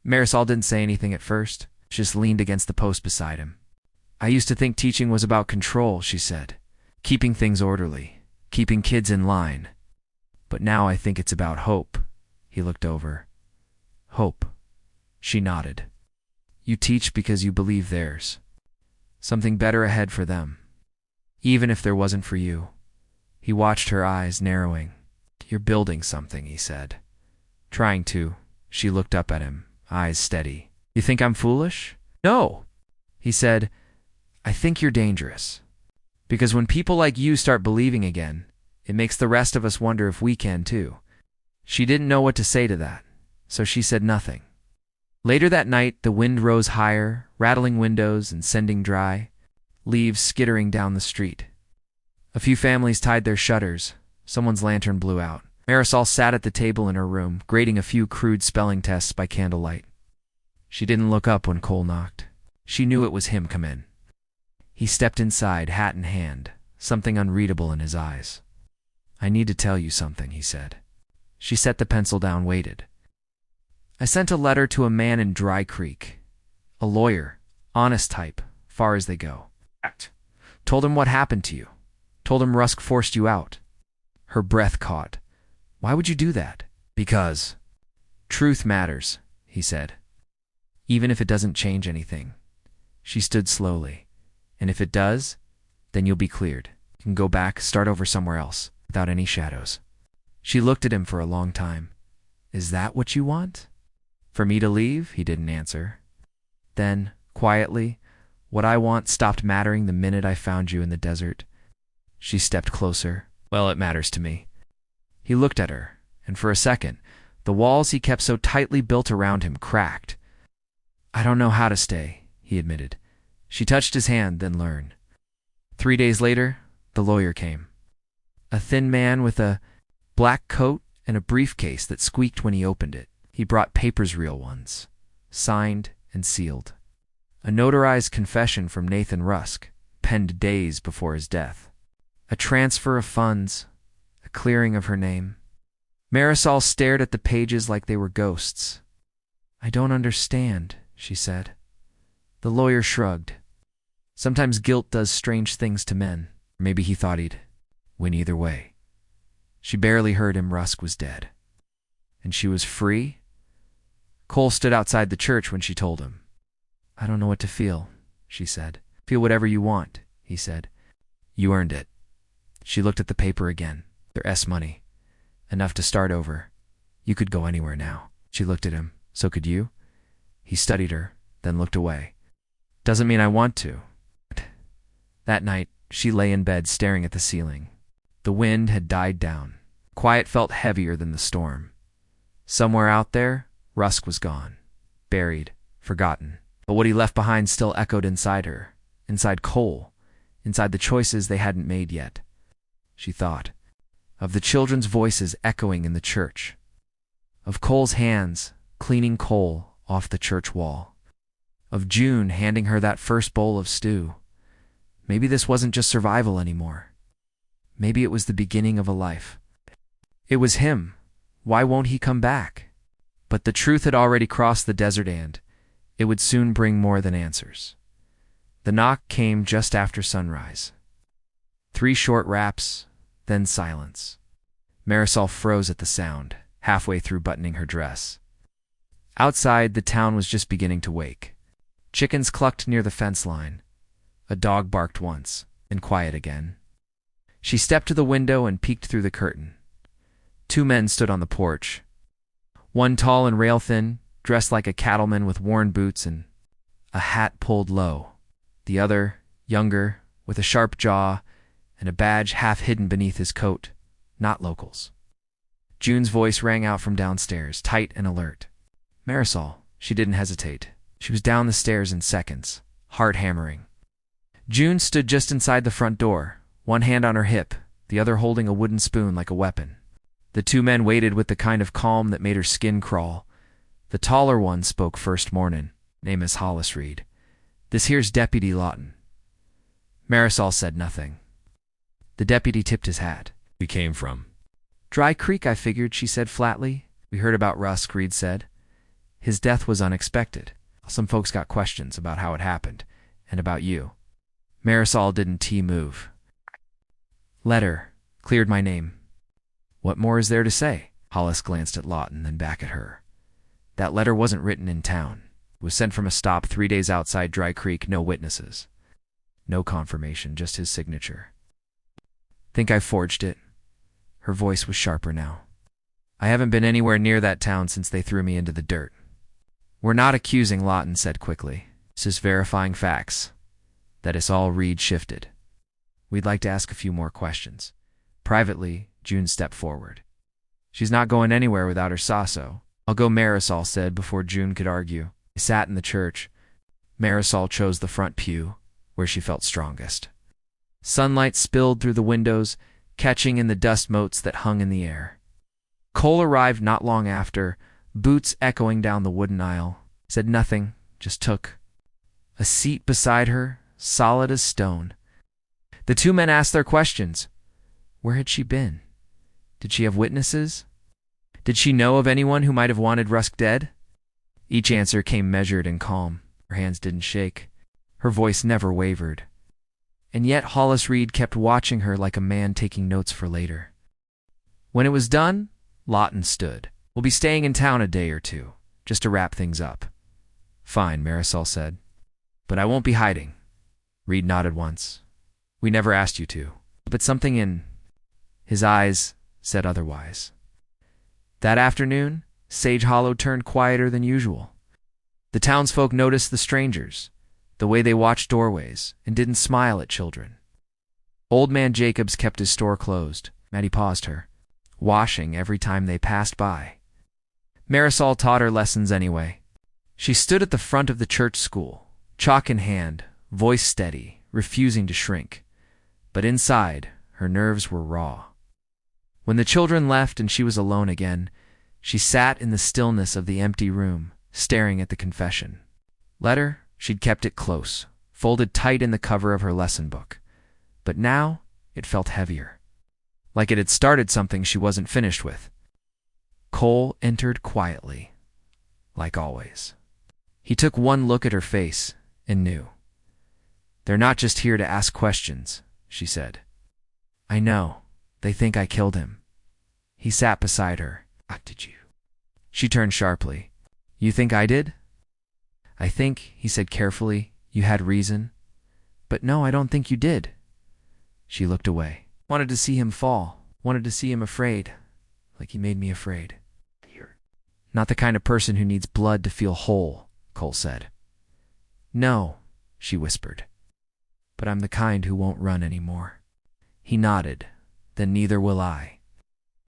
Speaker 1: Marisol didn't say anything at first, just leaned against the post beside him. "I used to think teaching was about control," she said, "keeping things orderly, keeping kids in line. But now I think it's about hope." He looked over. "Hope." She nodded. "You teach because you believe there's something better ahead for them, even if there wasn't for you." He watched her eyes narrowing. "You're building something," he said. "Trying to." She looked up at him, eyes steady. "You think I'm foolish?" "No," he said. "I think you're dangerous. Because when people like you start believing again, it makes the rest of us wonder if we can too." She didn't know what to say to that, so she said nothing. Later that night, the wind rose higher, rattling windows and sending dry leaves skittering down the street. A few families tied their shutters. Someone's lantern blew out. Marisol sat at the table in her room, grading a few crude spelling tests by candlelight. She didn't look up when Cole knocked. She knew it was him come in. He stepped inside, hat in hand, something unreadable in his eyes. "I need to tell you something," he said. She set the pencil down, waited. "I sent a letter to a man in Dry Creek. A lawyer, honest type, far as they go. Told him what happened to you. Told him Rusk forced you out." Her breath caught. "Why would you do that?" "Because truth matters," he said. "Even if it doesn't change anything." She stood slowly. "And if it does, then you'll be cleared. You can go back, start over somewhere else, without any shadows." She looked at him for a long time. "Is that what you want?" "For me to leave?" He didn't answer. Then, quietly, "What I want stopped mattering the minute I found you in the desert." She stepped closer. "Well, it matters to me." He looked at her, and for a second, the walls he kept so tightly built around him cracked. "I don't know how to stay," he admitted. She touched his hand, then learned. 3 days later, the lawyer came. A thin man with a black coat and a briefcase that squeaked when he opened it. He brought papers, real ones, signed and sealed. A notarized confession from Nathan Rusk, penned days before his death. A transfer of funds, a clearing of her name. Marisol stared at the pages like they were ghosts. "I don't understand," she said. The lawyer shrugged. Sometimes guilt does strange things to men. Maybe he thought he'd win either way. She barely heard him. Rusk was dead. And she was free? Cole stood outside the church when she told him. "I don't know what to feel," she said. "Feel whatever you want," he said. "You earned it." She looked at the paper again. Their money. Enough to start over. "You could go anywhere now." She looked at him. "So could you?" He studied her, then looked away. "Doesn't mean I want to." That night, she lay in bed staring at the ceiling. The wind had died down. Quiet felt heavier than the storm. Somewhere out there, Rusk was gone. Buried, forgotten, But what he left behind still echoed inside her, inside Cole, inside the choices they hadn't made yet. She thought of the children's voices echoing in the church, of Cole's hands cleaning coal off the church wall, of June handing her that first bowl of stew. Maybe this wasn't just survival anymore. Maybe it was the beginning of a life. It was him. Why won't he come back? But the truth had already crossed the desert, and it would soon bring more than answers. The knock came just after sunrise. 3 short raps, then silence. Marisol froze at the sound, halfway through buttoning her dress. Outside, the town was just beginning to wake. Chickens clucked near the fence line. A dog barked once, and quiet again. She stepped to the window and peeked through the curtain. 2 men stood on the porch. One tall and rail-thin, dressed like a cattleman with worn boots and a hat pulled low. The other, younger, with a sharp jaw and a badge half hidden beneath his coat. Not locals. June's voice rang out from downstairs, tight and alert. Marisol. She didn't hesitate. She was down the stairs in seconds, heart hammering. June stood just inside the front door, one hand on her hip, the other holding a wooden spoon like a weapon. The 2 men waited with the kind of calm that made her skin crawl. The taller one spoke first mornin', name is Hollis Reed. This here's Deputy Lawton. Marisol said nothing. The deputy tipped his hat. We came from Dry Creek, I figured, she said flatly. We heard about Rusk, Reed said. His death was unexpected. Some folks got questions about how it happened, and about you. Marisol didn't move. Letter. Cleared my name. What more is there to say? Hollis glanced at Lawton, then back at her. That letter wasn't written in town. It was sent from a stop 3 days outside Dry Creek, no witnesses. No confirmation, just his signature. Think I forged it? Her voice was sharper now. I haven't been anywhere near that town since they threw me into the dirt. We're not accusing, Lawton said quickly. This is verifying facts. That is all Reed shifted. We'd like to ask a few more questions. Privately, June stepped forward. She's not going anywhere without her Sasso. I'll go, Marisol said before June could argue. They sat in the church. Marisol chose the front pew, where she felt strongest. Sunlight spilled through the windows, catching in the dust motes that hung in the air. Cole arrived not long after, boots echoing down the wooden aisle. Said nothing, just took a seat beside her, solid as stone. The 2 men asked their questions. Where had she been? Did she have witnesses? Did she know of anyone who might have wanted Rusk dead? Each answer came measured and calm. Her hands didn't shake. Her voice never wavered. And yet Hollis Reed kept watching her like a man taking notes for later. When it was done, Lawton stood. We'll be staying in town a day or 2, just to wrap things up. Fine, Marisol said. But I won't be hiding. Reed nodded once. We never asked you to. But something in his eyes said otherwise. That afternoon, Sage Hollow turned quieter than usual. The townsfolk noticed the strangers, the way they watched doorways and didn't smile at children. Old man Jacobs kept his store closed. Maddie paused her, washing every time they passed by. Marisol taught her lessons anyway. She stood at the front of the church school, chalk in hand, voice steady, refusing to shrink. But inside, her nerves were raw. When the children left and she was alone again, she sat in the stillness of the empty room, staring at the confession. Letter, she'd kept it close, folded tight in the cover of her lesson book. But now, it felt heavier. Like it had started something she wasn't finished with. Cole entered quietly, like always. He took one look at her face and knew. They're not just here to ask questions, she said. I know. They think I killed him. He sat beside her. Did you? She turned sharply. You think I did? I think, he said carefully, you had reason. But no, I don't think you did. She looked away. Wanted to see him fall. Wanted to see him afraid. Like he made me afraid. You're not the kind of person who needs blood to feel whole, Cole said. No, she whispered. But I'm the kind who won't run anymore. He nodded. Then neither will I.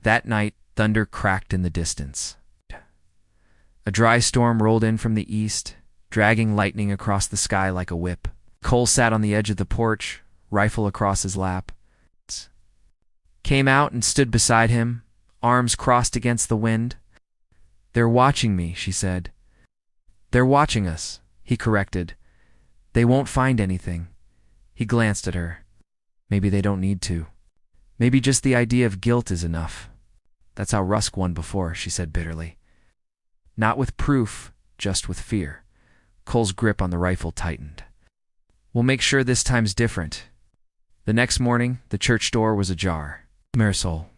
Speaker 1: That night, thunder cracked in the distance. A dry storm rolled in from the east, dragging lightning across the sky like a whip. Cole sat on the edge of the porch, rifle across his lap. Came out and stood beside him, arms crossed against the wind. "They're watching me," she said. "They're watching us," he corrected. "They won't find anything." He glanced at her. Maybe they don't need to. Maybe just the idea of guilt is enough. That's how Rusk won before, she said bitterly. Not with proof, just with fear. Cole's grip on the rifle tightened. "We'll make sure this time's different." The next morning, the church door was ajar. Marisol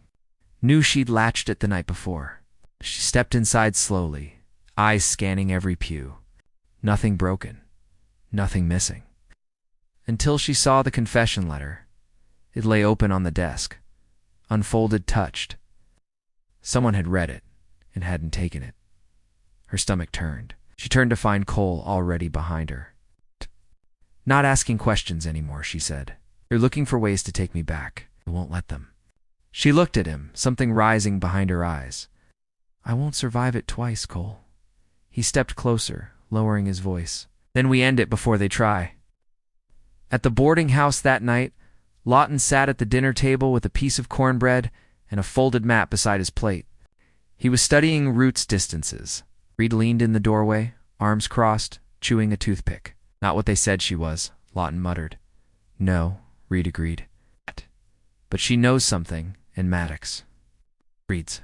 Speaker 1: knew she'd latched it the night before. She stepped inside slowly, eyes scanning every pew. Nothing broken. Nothing missing. Until she saw the confession letter. It lay open on the desk, unfolded, touched. Someone had read it and hadn't taken it. Her stomach turned. She turned to find Cole already behind her. "Not asking questions anymore," she said. "They're looking for ways to take me back. I won't let them." She looked at him, something rising behind her eyes. "I won't survive it twice, Cole." He stepped closer, lowering his voice. "Then we end it before they try." At the boarding house that night, Lawton sat at the dinner table with a piece of cornbread and a folded map beside his plate. He was studying routes distances. Reed leaned in the doorway, arms crossed, chewing a toothpick. "Not what they said she was," Lawton muttered. "No," Reed agreed. "But she knows something, and Maddox." Reed's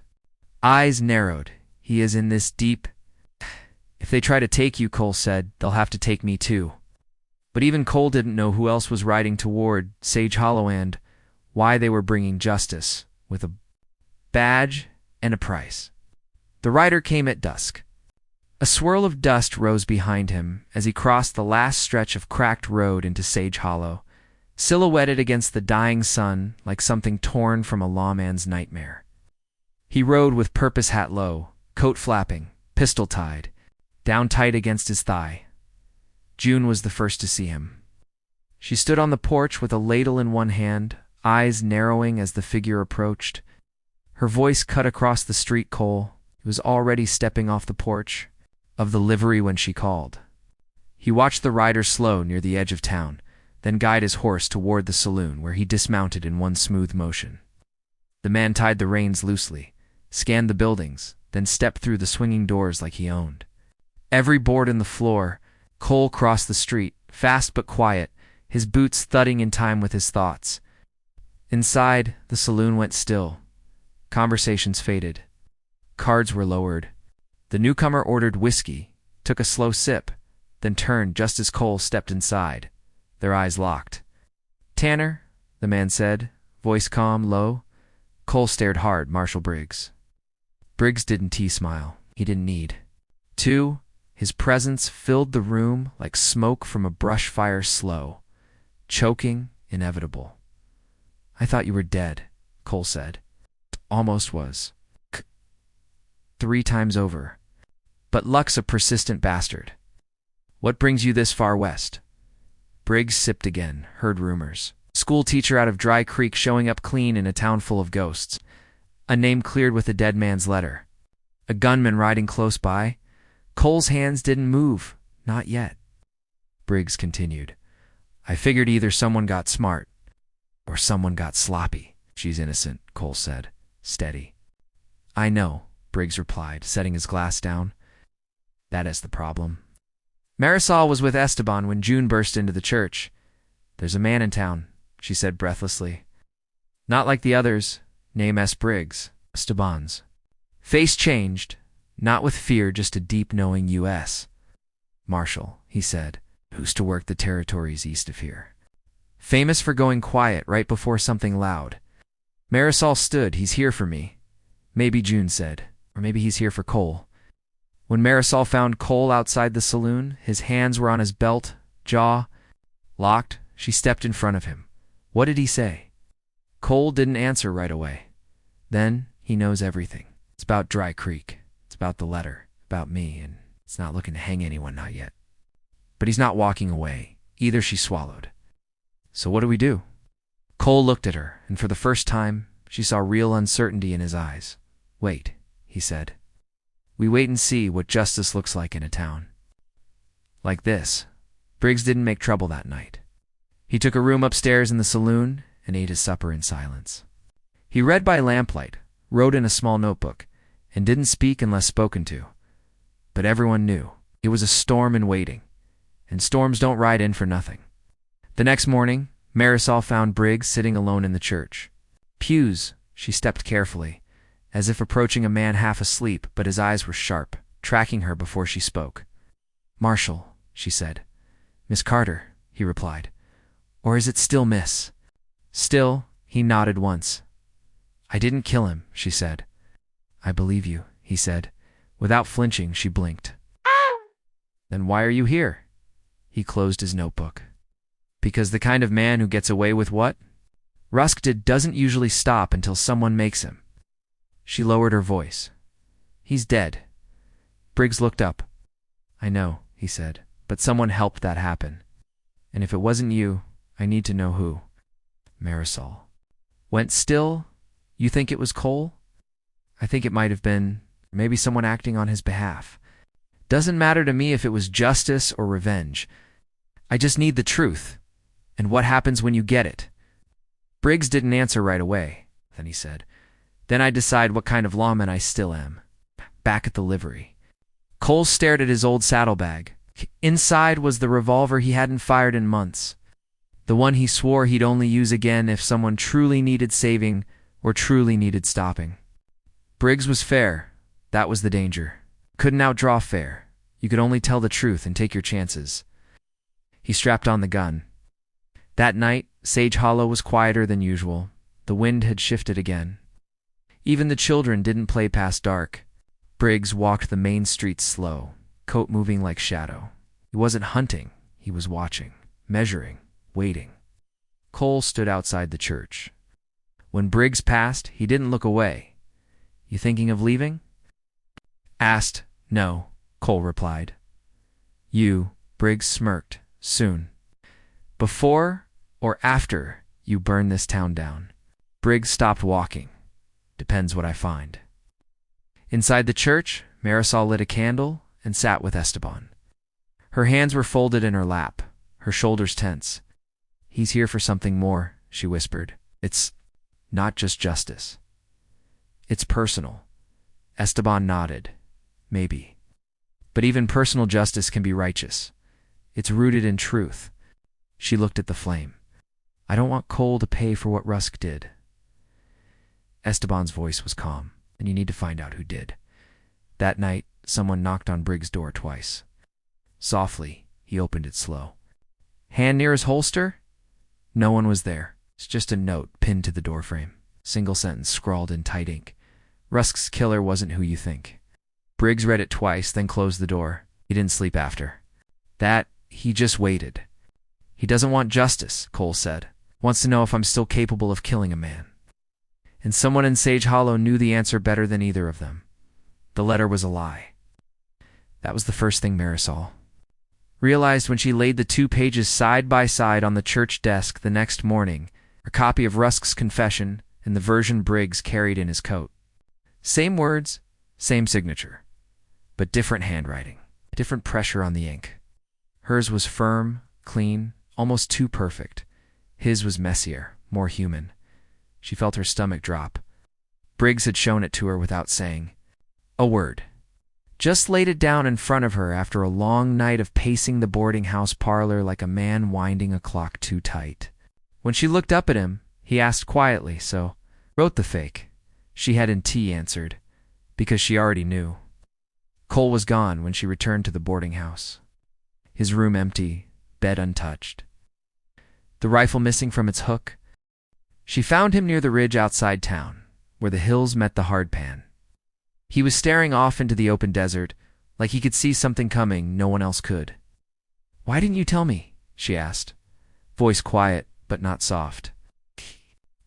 Speaker 1: eyes narrowed. "He is in this deep." "If they try to take you," Cole said, "they'll have to take me too." But even Cole didn't know who else was riding toward Sage Hollow and why they were bringing justice, with a badge and a price. The rider came at dusk. A swirl of dust rose behind him as he crossed the last stretch of cracked road into Sage Hollow, silhouetted against the dying sun like something torn from a lawman's nightmare. He rode with purpose, hat low, coat flapping, pistol tied, down tight against his thigh. June was the first to see him. She stood on the porch with a ladle in one hand, eyes narrowing as the figure approached. Her voice cut across the street. Cole, who was already stepping off the porch, of the livery when she called. He watched the rider slow near the edge of town, then guide his horse toward the saloon where he dismounted in one smooth motion. The man tied the reins loosely, scanned the buildings, then stepped through the swinging doors like he owned. Every board in the floor, Cole crossed the street, fast but quiet, his boots thudding in time with his thoughts. Inside, the saloon went still. Conversations faded. Cards were lowered. The newcomer ordered whiskey, took a slow sip, then turned just as Cole stepped inside. Their eyes locked. "Tanner," the man said, voice calm, low. Cole stared hard. "Marshal Briggs." Briggs didn't smile. He didn't need to. His presence filled the room like smoke from a brush fire, slow, choking, inevitable. "I thought you were dead," Cole said. "Almost was. 3 times over. But luck's a persistent bastard." "What brings you this far west?" Briggs sipped again, heard rumors. School teacher out of Dry Creek showing up clean in a town full of ghosts. A name cleared with a dead man's letter. A gunman riding close by. Cole's hands didn't move, not yet. Briggs continued. "I figured either someone got smart or someone got sloppy." "She's innocent," Cole said, steady. "I know," Briggs replied, setting his glass down. "That is the problem." Marisol was with Esteban when June burst into the church. "There's a man in town," she said breathlessly. "Not like the others. Name S. Briggs. Esteban's." Face changed, not with fear, just a deep knowing U.S. "Marshal," he said, "who's to work the territories east of here. Famous for going quiet right before something loud." Marisol stood. "He's here for me." "Maybe," June said, "or maybe he's here for Cole." When Marisol found Cole outside the saloon, his hands were on his belt, jaw locked. She stepped in front of him. "What did he say?" Cole didn't answer right away. "Then he knows everything. It's about Dry Creek. It's about the letter, about me, and it's not looking to hang anyone, not yet. But he's not walking away. Either," she swallowed. "So what do we do?" Cole looked at her, and for the first time, she saw real uncertainty in his eyes. "Wait," he said. "We wait and see what justice looks like in a town. Like this. Briggs didn't make trouble that night. He took a room upstairs in the saloon and ate his supper in silence. He read by lamplight, wrote in a small notebook, and didn't speak unless spoken to. But everyone knew it was a storm in waiting, and storms don't ride in for nothing. The next morning, Marisol found Briggs sitting alone in the church. Pews, she stepped carefully, as if approaching a man half asleep, but his eyes were sharp, tracking her before she spoke. "Marshall," she said. "Miss Carter," he replied. "Or is it still Miss?" "Still," he nodded once. "I didn't kill him," she said. "I believe you," he said. Without flinching, she blinked. "Then why are you here?" He closed his notebook. "Because the kind of man who gets away with what Rusk did doesn't usually stop until someone makes him." She lowered her voice. "He's dead." Briggs looked up. "I know," he said, "but someone helped that happen. And if it wasn't you, I need to know who." Marisol went still. "You think it was Cole?" "I think it might have been, maybe someone acting on his behalf. Doesn't matter to me if it was justice or revenge. I just need the truth. And what happens when you get it?" Briggs didn't answer right away. Then he said, "Then I decide what kind of lawman I still am." Back at the livery, Cole stared at his old saddlebag. Inside was the revolver he hadn't fired in months. The one he swore he'd only use again if someone truly needed saving or truly needed stopping. Briggs was fair. That was the danger. Couldn't outdraw fair. You could only tell the truth and take your chances. He strapped on the gun. That night, Sage Hollow was quieter than usual. The wind had shifted again. Even the children didn't play past dark. Briggs walked the main street slow, coat moving like shadow. He wasn't hunting. He was watching, measuring, waiting. Cole stood outside the church. When Briggs passed, he didn't look away. "You thinking of leaving?" Asked. "No," Cole replied. "You," Briggs smirked, "soon. Before or after you burn this town down?" Briggs stopped walking. "Depends what I find." Inside the church, Marisol lit a candle and sat with Esteban. Her hands were folded in her lap, her shoulders tense. "He's here for something more," she whispered. "It's not just justice. It's personal." Esteban nodded. "Maybe. But even personal justice can be righteous. It's rooted in truth." She looked at the flame. "I don't want Cole to pay for what Rusk did." Esteban's voice was calm. "And you need to find out who did." That night, someone knocked on Briggs' door twice. Softly, he opened it slow. "Hand near his holster?" No one was there. It's just a note pinned to the doorframe. Single sentence scrawled in tight ink. "Rusk's killer wasn't who you think." Briggs read it twice, then closed the door. He didn't sleep after. He just waited. "He doesn't want justice," Cole said. "Wants to know if I'm still capable of killing a man." And someone in Sage Hollow knew the answer better than either of them. The letter was a lie. That was the first thing Marisol realized when she laid the 2 pages side by side on the church desk the next morning, a copy of Rusk's confession and the version Briggs carried in his coat. Same words, same signature, but different handwriting, different pressure on the ink. Hers was firm, clean, almost too perfect. His was messier, more human. She felt her stomach drop. Briggs had shown it to her without saying a word. Just laid it down in front of her after a long night of pacing the boarding house parlor like a man winding a clock too tight. When she looked up at him, he asked quietly, "So, wrote the fake?" She hadn't answered, because she already knew. Cole was gone when she returned to the boarding house. His room empty, bed untouched. The rifle missing from its hook. She found him near the ridge outside town, where the hills met the hardpan. He was staring off into the open desert, like he could see something coming no one else could. "Why didn't you tell me?" she asked, voice quiet but not soft.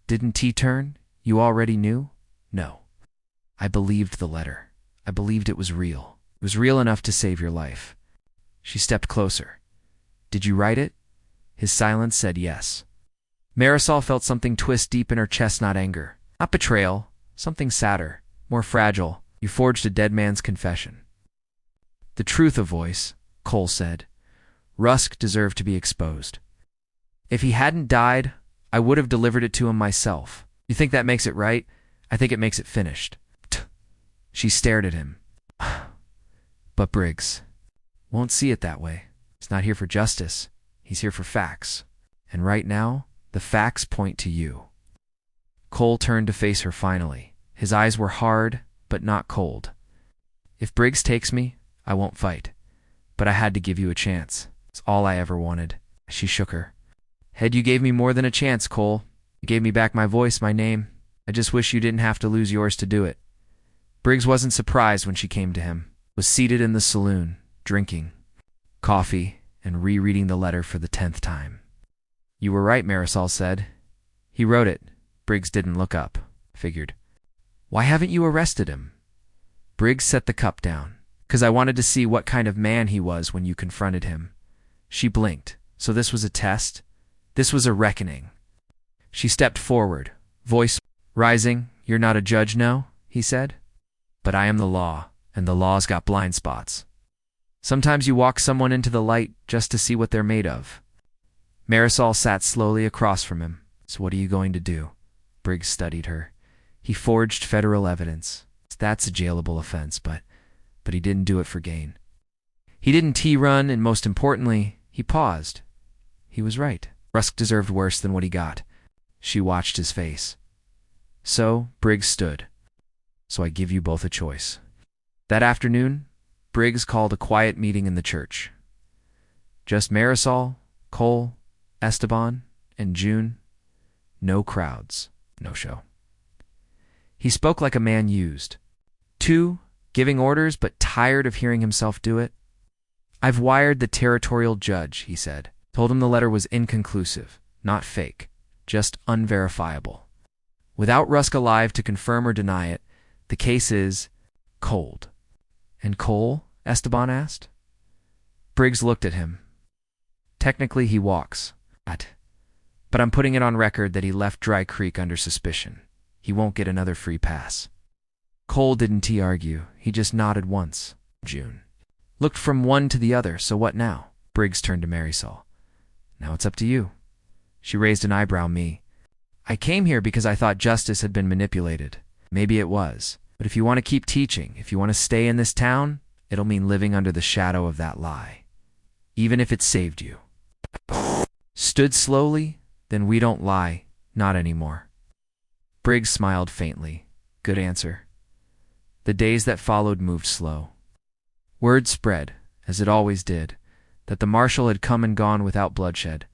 Speaker 1: "Didn't T turn? You already knew?" "No. I believed the letter. I believed it was real. It was real enough to save your life." She stepped closer. "Did you write it?" His silence said yes. Marisol felt something twist deep in her chest, not anger, not betrayal, something sadder, more fragile. "You forged a dead man's confession." "The truth, a voice," Cole said. Rusk deserved to be exposed. If he hadn't died, I would have delivered it to him myself. You think that makes it right? I think it makes it finished. She stared at him. But Briggs won't see it that way. He's not here for justice. He's here for facts. And right now, the facts point to you. Cole turned to face her finally. His eyes were hard, but not cold. If Briggs takes me, I won't fight. But I had to give you a chance. It's all I ever wanted. She shook her head. You gave me more than a chance, Cole. You gave me back my voice, my name. I just wish you didn't have to lose yours to do it. Briggs wasn't surprised when she came to him. Was seated in the saloon, drinking coffee and rereading the letter for the 10th time. You were right, Marisol said. He wrote it. Briggs didn't look up. Figured. Why haven't you arrested him? Briggs set the cup down. 'Cause I wanted to see what kind of man he was when you confronted him. She blinked. So this was a test? This was a reckoning. She stepped forward, voice rising. You're not a judge, no? He said. But I am the law, and the law's got blind spots. Sometimes you walk someone into the light just to see what they're made of. Marisol sat slowly across from him. So what are you going to do? Briggs studied her. He forged federal evidence. That's a jailable offense, but he didn't do it for gain. He didn't T-run, and most importantly, he paused. He was right. Rusk deserved worse than what he got. She watched his face. So, Briggs stood. So I give you both a choice. That afternoon, Briggs called a quiet meeting in the church. Just Marisol, Cole, Esteban, and June. No crowds, no show. He spoke like a man used. 2, giving orders but tired of hearing himself do it. I've wired the territorial judge, he said. Told him the letter was inconclusive, not fake, just unverifiable. Without Rusk alive to confirm or deny it, the case is cold. And Cole? Esteban asked. Briggs looked at him. Technically he walks. But I'm putting it on record that he left Dry Creek under suspicion. He won't get another free pass. Cole didn't argue. He just nodded once. June looked from one to the other. So what now? Briggs turned to Marisol. Now it's up to you. She raised an eyebrow. Me. I came here because I thought justice had been manipulated. Maybe it was. But if you want to keep teaching, if you want to stay in this town, it'll mean living under the shadow of that lie. Even if it saved you. Stood slowly, then we don't lie. Not anymore. Briggs smiled faintly. Good answer. The days that followed moved slow. Word spread, as it always did, that the marshal had come and gone without bloodshed,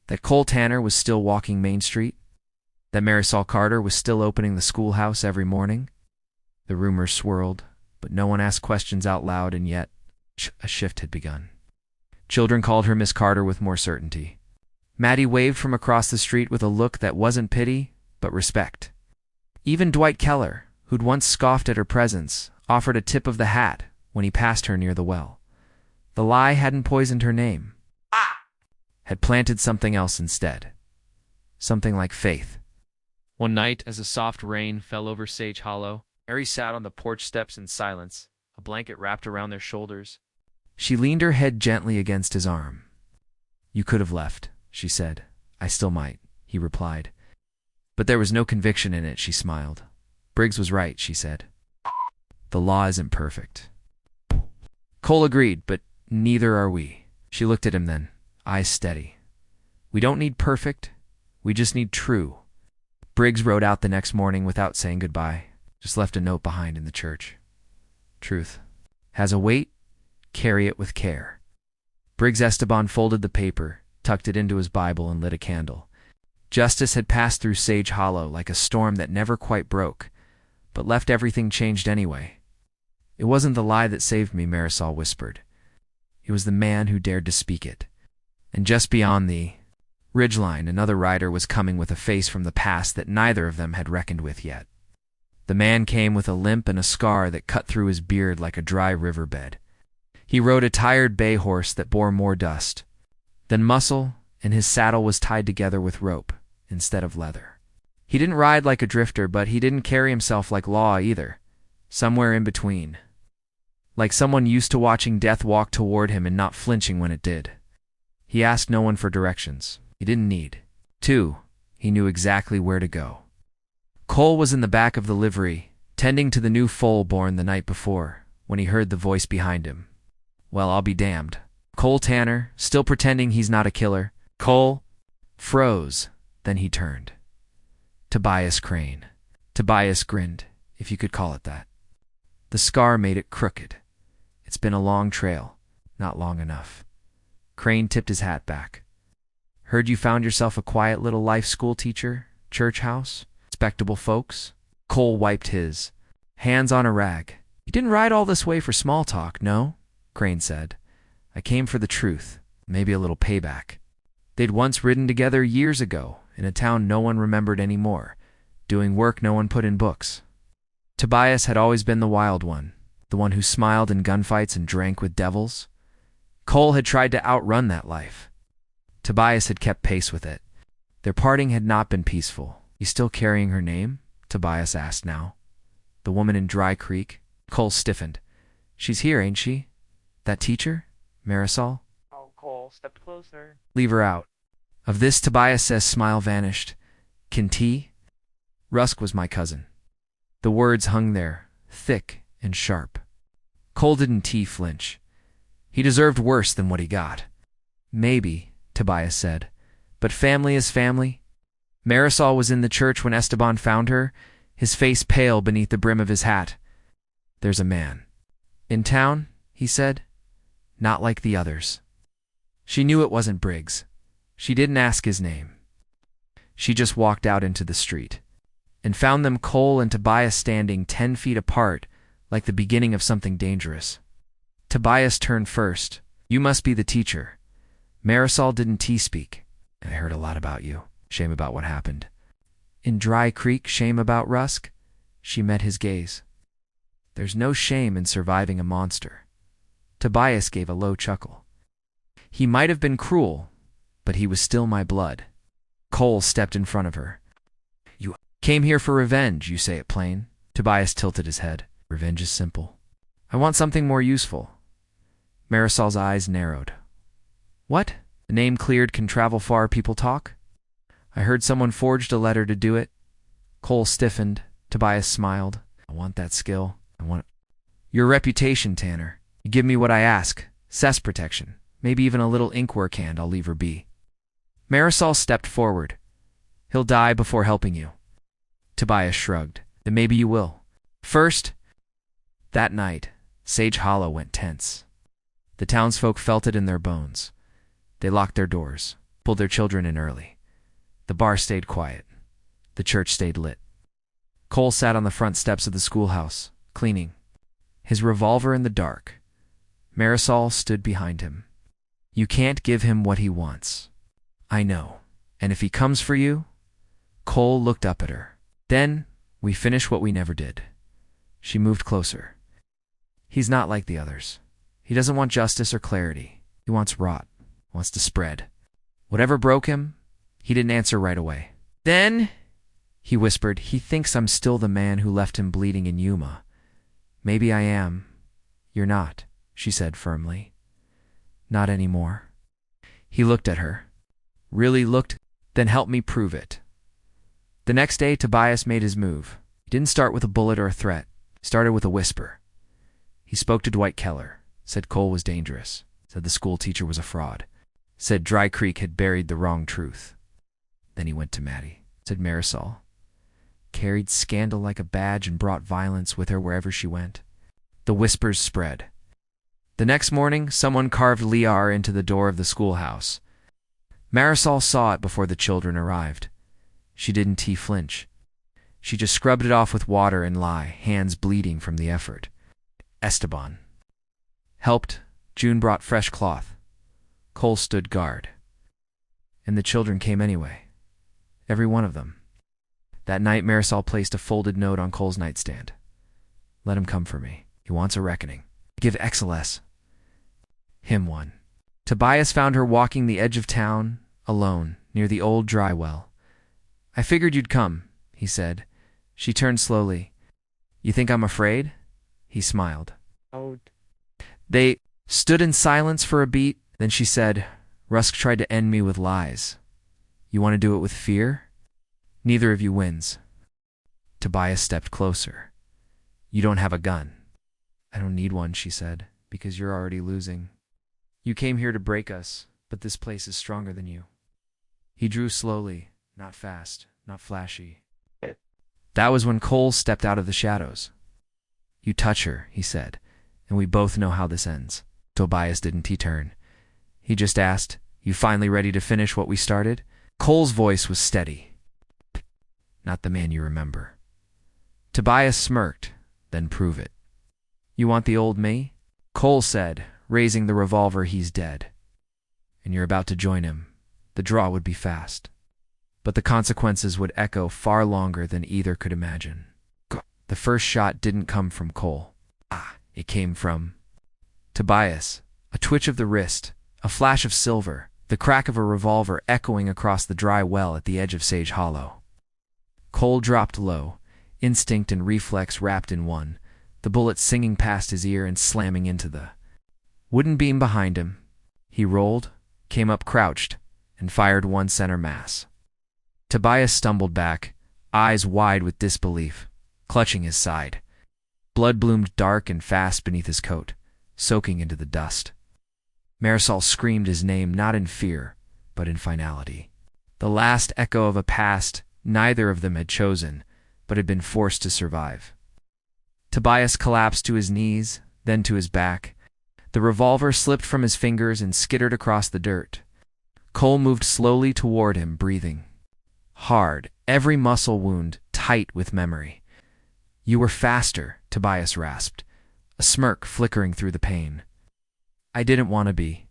Speaker 1: that Cole Tanner was still walking Main Street, that Marisol Carter was still opening the schoolhouse every morning. The rumors swirled, but no one asked questions out loud, and yet a shift had begun. Children called her Miss Carter with more certainty. Maddie waved from across the street with a look that wasn't pity, but respect. Even Dwight Keller, who'd once scoffed at her presence, offered a tip of the hat when he passed her near the well. The lie hadn't poisoned her name. Had planted something else instead. Something like faith. One night, as a soft rain fell over Sage Hollow, Mary sat on the porch steps in silence, a blanket wrapped around their shoulders. She leaned her head gently against his arm. You could have left, she said. I still might, he replied. But there was no conviction in it, she smiled. Briggs was right, she said. The law isn't perfect. Cole agreed, but neither are we. She looked at him then, eyes steady. We don't need perfect, we just need true. Briggs rode out the next morning without saying goodbye, just left a note behind in the church. Truth has a weight, carry it with care. Briggs Esteban folded the paper, tucked it into his Bible, and lit a candle. Justice had passed through Sage Hollow like a storm that never quite broke, but left everything changed anyway. It wasn't the lie that saved me, Marisol whispered. It was the man who dared to speak it. And just beyond the ridgeline, another rider was coming with a face from the past that neither of them had reckoned with yet. The man came with a limp and a scar that cut through his beard like a dry riverbed. He rode a tired bay horse that bore more dust than muscle, and his saddle was tied together with rope instead of leather. He didn't ride like a drifter, but he didn't carry himself like law either. Somewhere in between. Like someone used to watching death walk toward him and not flinching when it did. He asked no one for directions. He didn't need to. He knew exactly where to go. Cole was in the back of the livery, tending to the new foal born the night before, when he heard the voice behind him. Well, I'll be damned. Cole Tanner, still pretending he's not a killer. Cole froze. Then he turned. Tobias Crane. Tobias grinned, if you could call it that. The scar made it crooked. It's been a long trail, not long enough. Crane tipped his hat back. Heard you found yourself a quiet little life school teacher, church house, respectable folks? Cole wiped his hands on a rag. You didn't ride all this way for small talk, no? Crane said. I came for the truth, maybe a little payback. They'd once ridden together years ago, in a town no one remembered anymore, doing work no one put in books. Tobias had always been the wild one, the one who smiled in gunfights and drank with devils. Cole had tried to outrun that life. Tobias had kept pace with it. Their parting had not been peaceful. You still carrying her name? Tobias asked now. The woman in Dry Creek? Cole stiffened. She's here, ain't she? That teacher? Marisol?
Speaker 2: Oh, Cole, step closer.
Speaker 1: Leave her out. Of this, Tobias' smile vanished. Kinti? Rusk was my cousin. The words hung there, thick and sharp. Cole didn't flinch. He deserved worse than what he got. Maybe, Tobias said, but family is family. Marisol was in the church when Esteban found her, his face pale beneath the brim of his hat. There's a man. In town, he said. Not like the others. She knew it wasn't Briggs. She didn't ask his name. She just walked out into the street and found them, Cole and Tobias, standing 10 feet apart, like the beginning of something dangerous. Tobias turned first. You must be the teacher. Marisol didn't speak. I heard a lot about you. Shame about what happened. In Dry Creek, shame about Rusk? She met his gaze. There's no shame in surviving a monster. Tobias gave a low chuckle. He might have been cruel, but he was still my blood. Cole stepped in front of her. You came here for revenge, you say it plain. Tobias tilted his head. Revenge is simple. I want something more useful. Marisol's eyes narrowed. What? The name cleared can travel far, people talk? I heard someone forged a letter to do it. Cole stiffened. Tobias smiled. I want that skill. I want your reputation, Tanner. You give me what I ask. Cess protection. Maybe even a little inkwork hand, I'll leave her be. Marisol stepped forward. He'll die before helping you. Tobias shrugged. Then maybe you will. First, that night, Sage Hollow went tense. The townsfolk felt it in their bones. They locked their doors, pulled their children in early. The bar stayed quiet. The church stayed lit. Cole sat on the front steps of the schoolhouse, cleaning, his revolver in the dark. Marisol stood behind him. You can't give him what he wants. I know. And if he comes for you? Cole looked up at her. Then we finish what we never did. She moved closer. He's not like the others. He doesn't want justice or clarity. He wants rot. Wants to spread. Whatever broke him, he didn't answer right away. Then, he whispered, he thinks I'm still the man who left him bleeding in Yuma. Maybe I am. You're not, she said firmly. Not anymore. He looked at her. Really looked? Then help me prove it. The next day, Tobias made his move. He didn't start with a bullet or a threat. He started with a whisper. He spoke to Dwight Keller. Said Cole was dangerous. Said the school teacher was a fraud. Said Dry Creek had buried the wrong truth. Then he went to Maddie. Said Marisol. Carried scandal like a badge and brought violence with her wherever she went. The whispers spread. The next morning, someone carved Liar into the door of the schoolhouse. Marisol saw it before the children arrived. She didn't flinch. She just scrubbed it off with water and lye, hands bleeding from the effort. Esteban helped. June brought fresh cloth. Cole stood guard. And the children came anyway. Every one of them. That night, Marisol placed a folded note on Cole's nightstand. Let him come for me. He wants a reckoning. Give XLS. Him one. Tobias found her walking the edge of town, alone, near the old dry well. I figured you'd come, he said. She turned slowly. You think I'm afraid? He smiled.
Speaker 2: Oh.
Speaker 1: They stood in silence for a beat. Then she said, Rusk tried to end me with lies. You want to do it with fear? Neither of you wins. Tobias stepped closer. You don't have a gun. I don't need one, she said, because you're already losing. You came here to break us, but this place is stronger than you. He drew slowly, not fast, not flashy. That was when Cole stepped out of the shadows. You touch her, he said, and we both know how this ends. Tobias didn't turn. He just asked, You finally ready to finish what we started? Cole's voice was steady. Not the man you remember. Tobias smirked, then prove it. You want the old me? Cole said, raising the revolver. He's dead. And you're about to join him. The draw would be fast. But the consequences would echo far longer than either could imagine. The first shot didn't come from Cole. It came from Tobias. A twitch of the wrist, a flash of silver, the crack of a revolver echoing across the dry well at the edge of Sage Hollow. Cole dropped low, instinct and reflex wrapped in one, the bullet singing past his ear and slamming into the wooden beam behind him. He rolled, came up crouched, and fired one center mass. Tobias stumbled back, eyes wide with disbelief, clutching his side. Blood bloomed dark and fast beneath his coat, soaking into the dust. Marisol screamed his name not in fear, but in finality. The last echo of a past neither of them had chosen, but had been forced to survive. Tobias collapsed to his knees, then to his back. The revolver slipped from his fingers and skittered across the dirt. Cole moved slowly toward him, breathing hard, every muscle wound tight with memory. You were faster, Tobias rasped, a smirk flickering through the pain. I didn't want to be.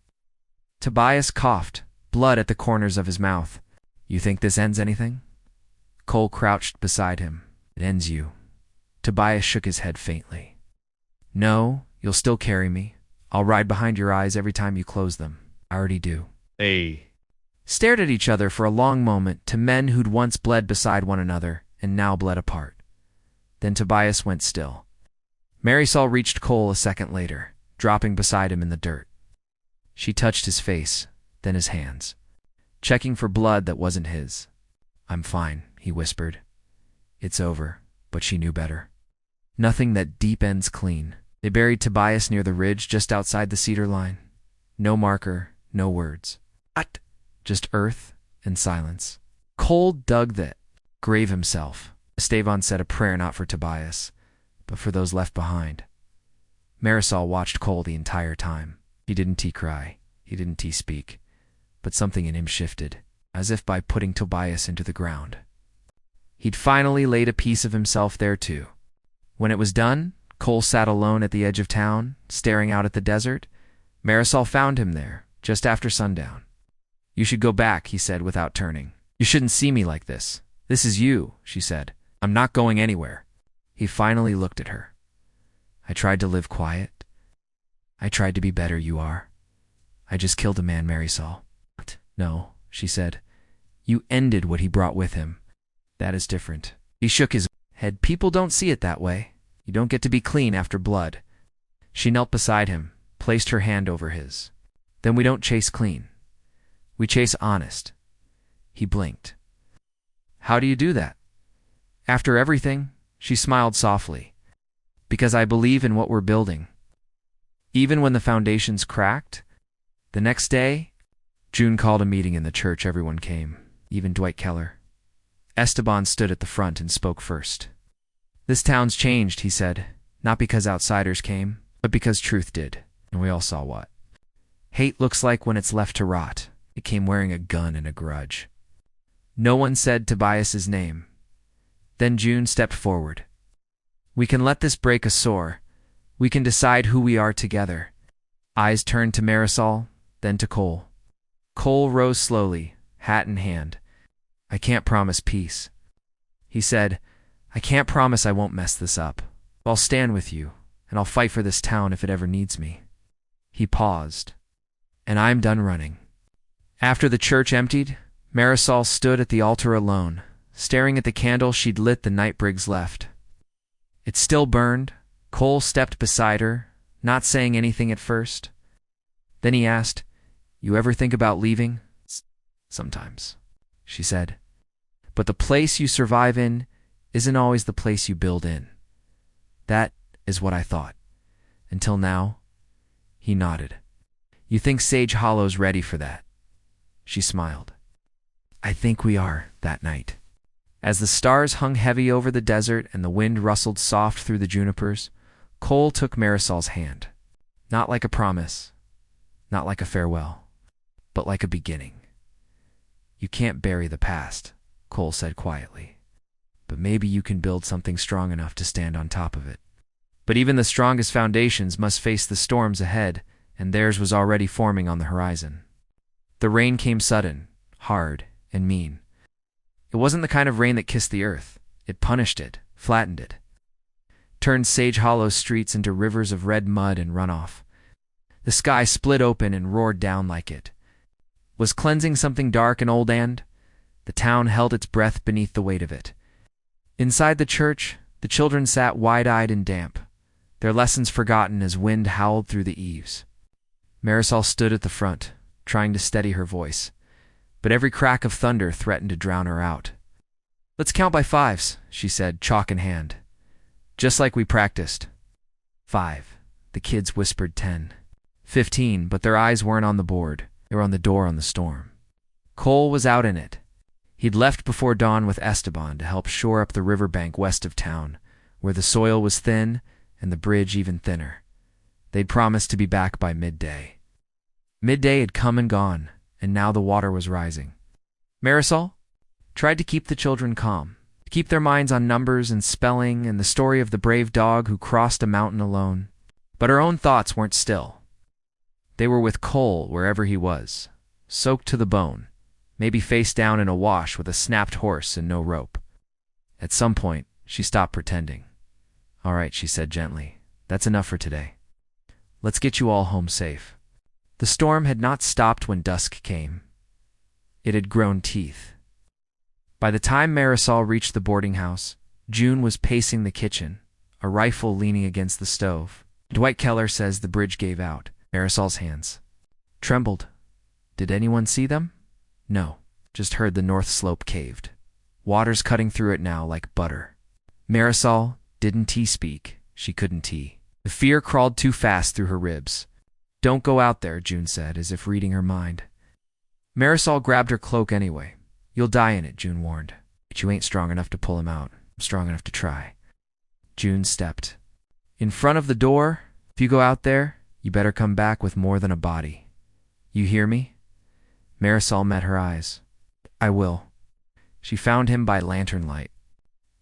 Speaker 1: Tobias coughed, blood at the corners of his mouth. You think this ends anything? Cole crouched beside him. It ends you. Tobias shook his head faintly. No, you'll still carry me. I'll ride behind your eyes every time you close them. I already do. Stared at each other for a long moment, to men who'd once bled beside one another and now bled apart. Then Tobias went still. Marisol reached Cole a second later, dropping beside him in the dirt. She touched his face, then his hands, checking for blood that wasn't his. I'm fine, he whispered. It's over, but she knew better. Nothing that deep ends clean. They buried Tobias near the ridge just outside the cedar line. No marker, no words. Just earth and silence. Cole dug the grave himself. Esteban said a prayer not for Tobias, but for those left behind. Marisol watched Cole the entire time. He didn't cry, he didn't speak, but something in him shifted, as if by putting Tobias into the ground. He'd finally laid a piece of himself there too. When it was done, Cole sat alone at the edge of town, staring out at the desert. Marisol found him there, just after sundown. You should go back, he said without turning. You shouldn't see me like this. This is you, she said. I'm not going anywhere. He finally looked at her. I tried to live quiet. I tried to be better, you are. I just killed a man, Marisol. No, she said. You ended what he brought with him. That is different. He shook his head. People don't see it that way. You don't get to be clean after blood. She knelt beside him, placed her hand over his. Then we don't chase clean. We chase honest. He blinked. How do you do that? After everything, she smiled softly. Because I believe in what we're building. Even when the foundation's cracked. The next day, June called a meeting in the church. Everyone came, even Dwight Keller. Esteban stood at the front and spoke first. This town's changed, he said, not because outsiders came, but because truth did, and we all saw what. Hate looks like when it's left to rot. It came wearing a gun and a grudge. No one said Tobias's name. Then June stepped forward. We can let this break a sore. We can decide who we are together. Eyes turned to Marisol, then to Cole. Cole rose slowly, hat in hand. I can't promise peace. He said, I can't promise I won't mess this up. I'll stand with you, and I'll fight for this town if it ever needs me. He paused. And I'm done running. After the church emptied, Marisol stood at the altar alone, staring at the candle she'd lit the night Briggs left. It still burned. Cole stepped beside her, not saying anything at first. Then he asked, You ever think about leaving? Sometimes, she said. But the place you survive in isn't always the place you build in. That is what I thought. Until now, he nodded. You think Sage Hollow's ready for that? She smiled. I think we are, that night. As the stars hung heavy over the desert and the wind rustled soft through the junipers, Cole took Marisol's hand. Not like a promise, not like a farewell, but like a beginning. You can't bury the past, Cole said quietly, but maybe you can build something strong enough to stand on top of it. But even the strongest foundations must face the storms ahead, and theirs was already forming on the horizon. The rain came sudden, hard, and mean. It wasn't the kind of rain that kissed the earth. It punished it, flattened it, turned Sage Hollow's streets into rivers of red mud and runoff. The sky split open and roared down like it was cleansing something dark and old, and the town held its breath beneath the weight of it. Inside the church, the children sat wide-eyed and damp, their lessons forgotten as wind howled through the eaves. Marisol stood at the front, trying to steady her voice, but every crack of thunder threatened to drown her out. Let's count by fives, she said, chalk in hand. Just like we practiced. 5. The kids whispered 10. 15, but their eyes weren't on the board. They were on the door on the storm. Cole was out in it. He'd left before dawn with Esteban to help shore up the riverbank west of town, where the soil was thin and the bridge even thinner. They'd promised to be back by midday. Midday had come and gone, and now the water was rising. Marisol tried to keep the children calm, to keep their minds on numbers and spelling and the story of the brave dog who crossed a mountain alone. But her own thoughts weren't still. They were with Cole wherever he was, soaked to the bone, maybe face down in a wash with a snapped horse and no rope. At some point, she stopped pretending. All right, she said gently. That's enough for today. Let's get you all home safe. The storm had not stopped when dusk came. It had grown teeth. By the time Marisol reached the boarding house, June was pacing the kitchen, a rifle leaning against the stove. Dwight Keller says the bridge gave out. Marisol's hands trembled. Did anyone see them? No, just heard the north slope caved. Water's cutting through it now like butter. Marisol didn't speak. She couldn't. The fear crawled too fast through her ribs. Don't go out there, June said, as if reading her mind. Marisol grabbed her cloak anyway. You'll die in it, June warned. But you ain't strong enough to pull him out. I'm strong enough to try. June stepped. In front of the door, if you go out there, you better come back with more than a body. You hear me? Marisol met her eyes. I will. She found him by lantern light.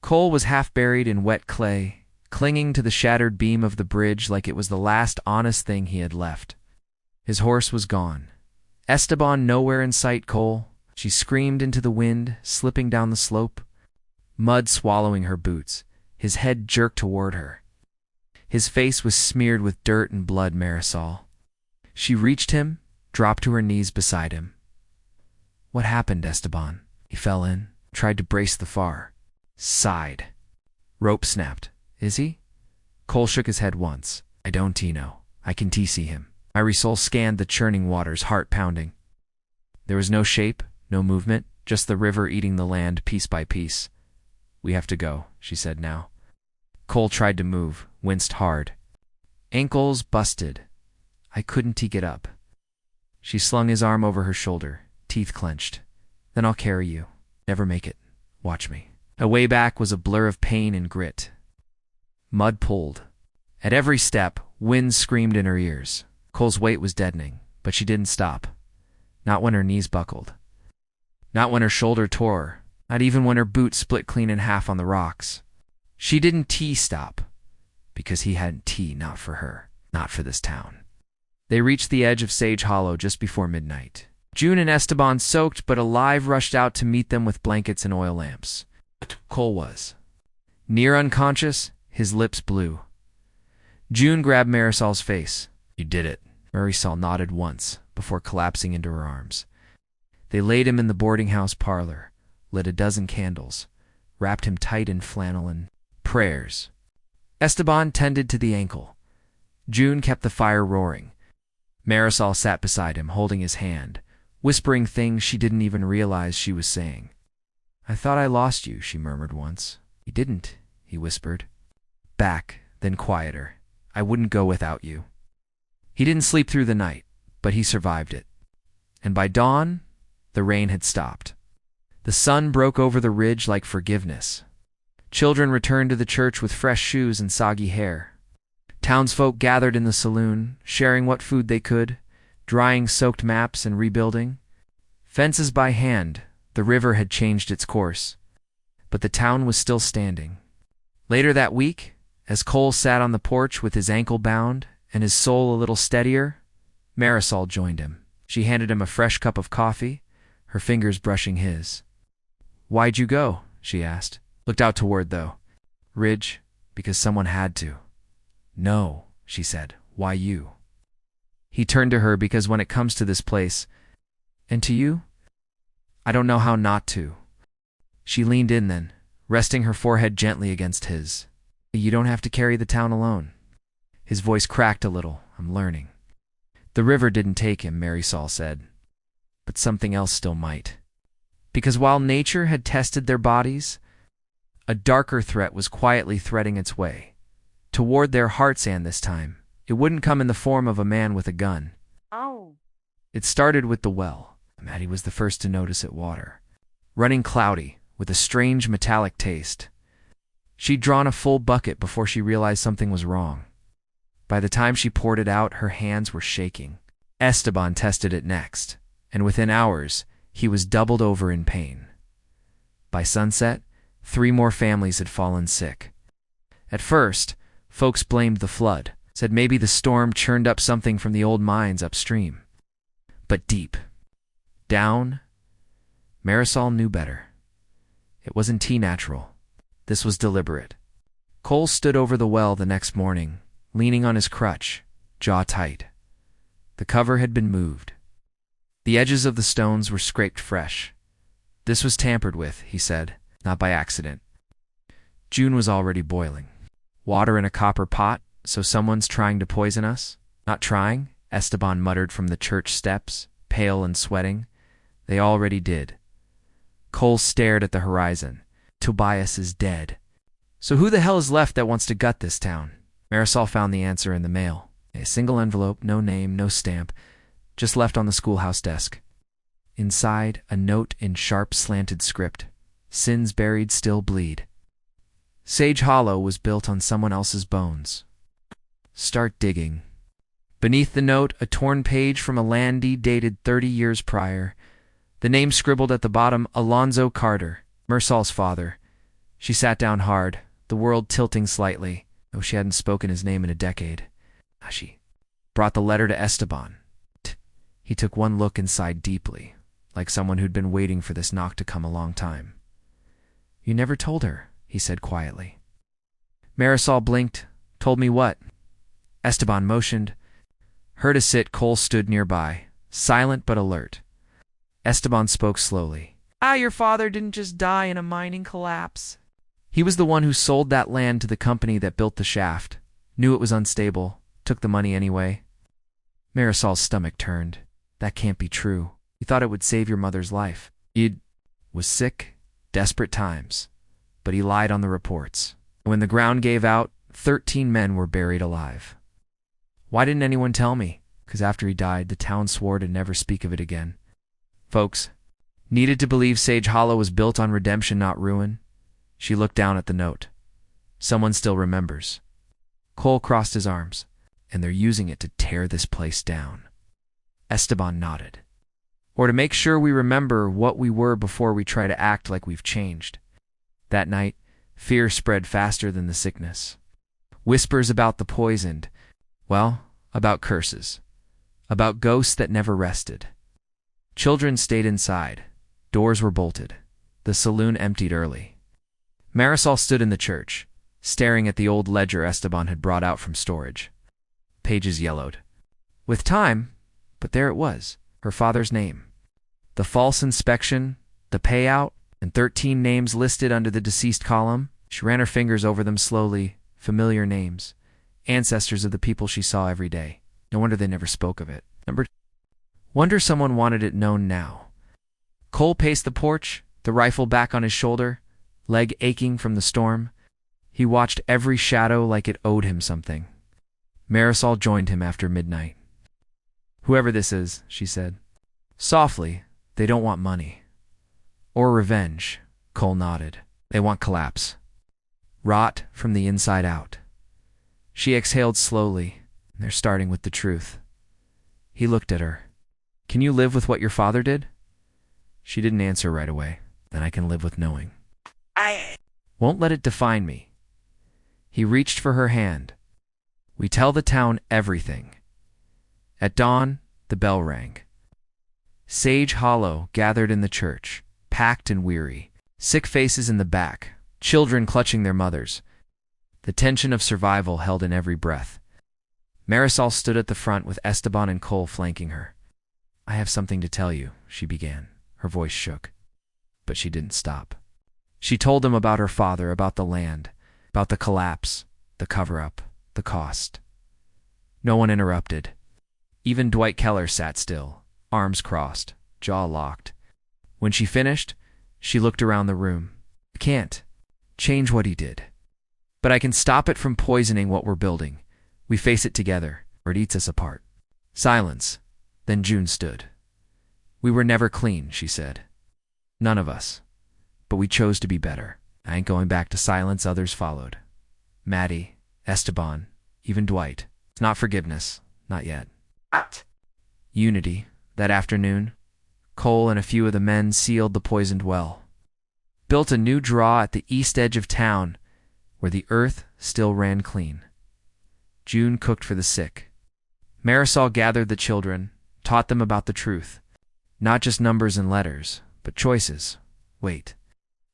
Speaker 1: Cole was half buried in wet clay, clinging to the shattered beam of the bridge like it was the last honest thing he had left. His horse was gone. Esteban nowhere in sight, Cole. She screamed into the wind, slipping down the slope, mud swallowing her boots. His head jerked toward her. His face was smeared with dirt and blood, Marisol. She reached him, dropped to her knees beside him. What happened, Esteban? He fell in, tried to brace the far. Sighed. Rope snapped. Is he? Cole shook his head once. I don't know. I can see him. Marisol scanned the churning waters, heart pounding. There was no shape, no movement, just the river eating the land piece by piece. We have to go, she said now. Cole tried to move, winced hard. Ankles busted. I couldn't get up. She slung his arm over her shoulder, teeth clenched. Then I'll carry you. Never make it. Watch me. A way back was a blur of pain and grit. Mud pulled. At every step, wind screamed in her ears. Cole's weight was deadening, but she didn't stop. Not when her knees buckled. Not when her shoulder tore. Not even when her boot split clean in half on the rocks. She didn't stop, because he hadn't not for her, not for this town. They reached the edge of Sage Hollow just before midnight. June and Esteban, soaked but alive, rushed out to meet them with blankets and oil lamps. Cole was near unconscious, his lips blue. June grabbed Marisol's face. You did it. Marisol nodded once before collapsing into her arms. They laid him in the boarding house parlor, lit a dozen candles, wrapped him tight in flannel and prayers. Esteban tended to the ankle. June kept the fire roaring. Marisol sat beside him, holding his hand, whispering things she didn't even realize she was saying. "I thought I lost you," she murmured once. "You didn't," he whispered. Back, then quieter. "I wouldn't go without you." He didn't sleep through the night, but he survived it. And by dawn, the rain had stopped. The sun broke over the ridge like forgiveness. Children returned to the church with fresh shoes and soggy hair. Townsfolk gathered in the saloon, sharing what food they could, drying soaked maps and rebuilding. Fences by hand, the river had changed its course, but the town was still standing. Later that week, as Cole sat on the porch with his ankle bound and his soul a little steadier, Marisol joined him. She handed him a fresh cup of coffee, her fingers brushing his. "Why'd you go?" she asked. Looked out toward, though. "Ridge, because someone had to." "No," she said. "Why you?" He turned to her. "Because when it comes to this place, and to you, I don't know how not to." She leaned in then, resting her forehead gently against his. "You don't have to carry the town alone." His voice cracked a little. "I'm learning." "The river didn't take him," Marisol said. "But something else still might." Because while nature had tested their bodies, a darker threat was quietly threading its way. Toward their hearts, and this time, it wouldn't come in the form of a man with a gun.
Speaker 2: Oh.
Speaker 1: It started with the well. Maddie was the first to notice it water. Running cloudy, with a strange metallic taste. She'd drawn a full bucket before she realized something was wrong. By the time she poured it out, her hands were shaking. Esteban tested it next, and within hours, he was doubled over in pain. By sunset, 3 more families had fallen sick. At first, folks blamed the flood, said maybe the storm churned up something from the old mines upstream. But deep down, Marisol knew better. It wasn't natural. This was deliberate. Cole stood over the well the next morning, leaning on his crutch, jaw tight. The cover had been moved. The edges of the stones were scraped fresh. "This was tampered with," he said, "not by accident." June was already boiling. "Water in a copper pot, so someone's trying to poison us?" "Not trying," Esteban muttered from the church steps, pale and sweating. "They already did." Cole stared at the horizon. "Tobias is dead. So who the hell is left that wants to gut this town?" Marisol found the answer in the mail. A single envelope, no name, no stamp, just left on the schoolhouse desk. Inside, a note in sharp, slanted script. "Sins buried still bleed. Sage Hollow was built on someone else's bones. Start digging." Beneath the note, a torn page from a land deed dated 30 years prior. The name scribbled at the bottom, Alonzo Carter, Marisol's father. She sat down hard, the world tilting slightly, though she hadn't spoken his name in a decade. She brought the letter to Esteban. He took one look inside deeply, like someone who'd been waiting for this knock to come a long time. "You never told her," he said quietly. Marisol blinked. "Told me what?" Esteban motioned. Her to sit, Cole stood nearby, silent but alert. Esteban spoke slowly. "Your father didn't just die in a mining collapse. He was the one who sold that land to the company that built the shaft, knew it was unstable, took the money anyway." Marisol's stomach turned. "That can't be true. You thought it would save your mother's life. He was sick, desperate times, but he lied on the reports. When the ground gave out, 13 men were buried alive. Why didn't anyone tell me? Because after he died, the town swore to never speak of it again. Folks needed to believe Sage Hollow was built on redemption, not ruin." She looked down at the note. "Someone still remembers." Cole crossed his arms. "And they're using it to tear this place down." Esteban nodded. "Or to make sure we remember what we were before we try to act like we've changed." That night, fear spread faster than the sickness. Whispers about the poisoned. Well, about curses. About ghosts that never rested. Children stayed inside. Doors were bolted. The saloon emptied early. Marisol stood in the church, staring at the old ledger Esteban had brought out from storage. Pages yellowed. With time, but there it was, her father's name. The false inspection, the payout, and 13 names listed under the deceased column. She ran her fingers over them slowly, familiar names, ancestors of the people she saw every day. No wonder they never spoke of it. Number wonder someone wanted it known now. Cole paced the porch, the rifle back on his shoulder, leg aching from the storm. He watched every shadow like it owed him something. Marisol joined him after midnight. "Whoever this is," she said. Softly, "they don't want money. Or revenge," Cole nodded. "They want collapse. Rot from the inside out." She exhaled slowly. "They're starting with the truth." He looked at her. "Can you live with what your father did?" She didn't answer right away. "Then I can live with knowing. I won't let it define me." He reached for her hand. "We tell the town everything." At dawn, the bell rang. Sage Hollow gathered in the church, packed and weary, sick faces in the back, children clutching their mothers. The tension of survival held in every breath. Marisol stood at the front with Esteban and Cole flanking her. "I have something to tell you," she began. Her voice shook. But she didn't stop. She told them about her father, about the land, about the collapse, the cover-up, the cost. No one interrupted. Even Dwight Keller sat still, arms crossed, jaw locked. When she finished, she looked around the room. "I can't change what he did. But I can stop it from poisoning what we're building. We face it together, or it eats us apart." Silence. Then June stood. "We were never clean," she said. "None of us. But we chose to be better." "I ain't going back to silence," others followed. Maddie, Esteban, even Dwight. "It's not forgiveness. Not yet." Unity. That afternoon, Cole and a few of the men sealed the poisoned well. Built a new draw at the east edge of town where the earth still ran clean. June cooked for the sick. Marisol gathered the children, taught them about the truth. Not just numbers and letters, but choices. Wait.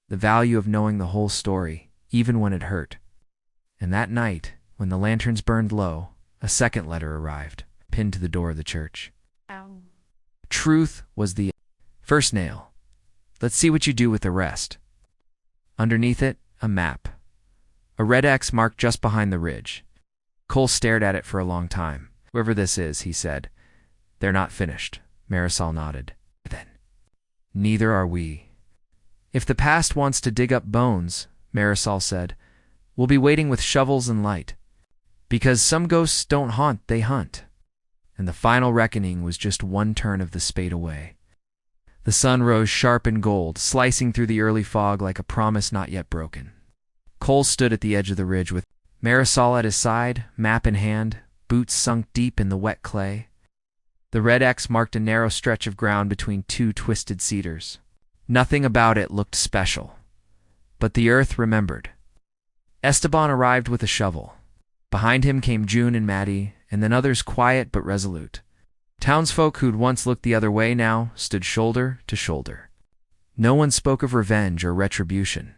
Speaker 1: The value of knowing the whole story, even when it hurt. And that night, when the lanterns burned low, a second letter arrived, pinned to the door of the church.
Speaker 2: Ow.
Speaker 1: Truth was the first nail. Let's see what you do with the rest. Underneath it, a map. A red X marked just behind the ridge. Cole stared at it for a long time. "Whoever this is," he said. "They're not finished." Marisol nodded. "Then neither are we." "If the past wants to dig up bones," Marisol said, "we'll be waiting with shovels and light. Because some ghosts don't haunt, they hunt." And the final reckoning was just one turn of the spade away. The sun rose sharp and gold, slicing through the early fog like a promise not yet broken. Cole stood at the edge of the ridge with Marisol at his side, map in hand, boots sunk deep in the wet clay. The red X marked a narrow stretch of ground between two twisted cedars. Nothing about it looked special. But the earth remembered. Esteban arrived with a shovel. Behind him came June and Maddie, and then others quiet but resolute. Townsfolk who'd once looked the other way now stood shoulder to shoulder. No one spoke of revenge or retribution.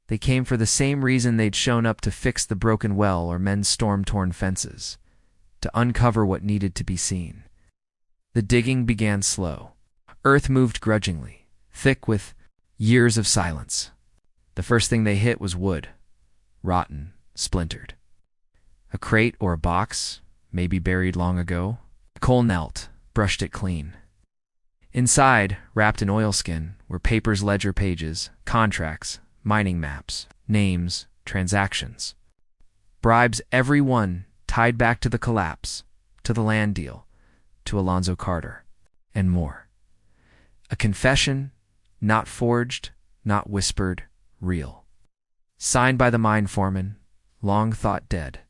Speaker 1: They came for the same reason they'd shown up to fix the broken well or mend storm-torn fences, to uncover what needed to be seen. The digging began slow. Earth moved grudgingly, thick with years of silence. The first thing they hit was wood, rotten, splintered. A crate or a box, maybe buried long ago. Cole knelt, brushed it clean. Inside, wrapped in oilskin, were papers, ledger pages, contracts, mining maps, names, transactions. Bribes, every one tied back to the collapse, to the land deal, to Alonzo Carter, and more. A confession, not forged, not whispered, real. Signed by the mine foreman, long thought dead.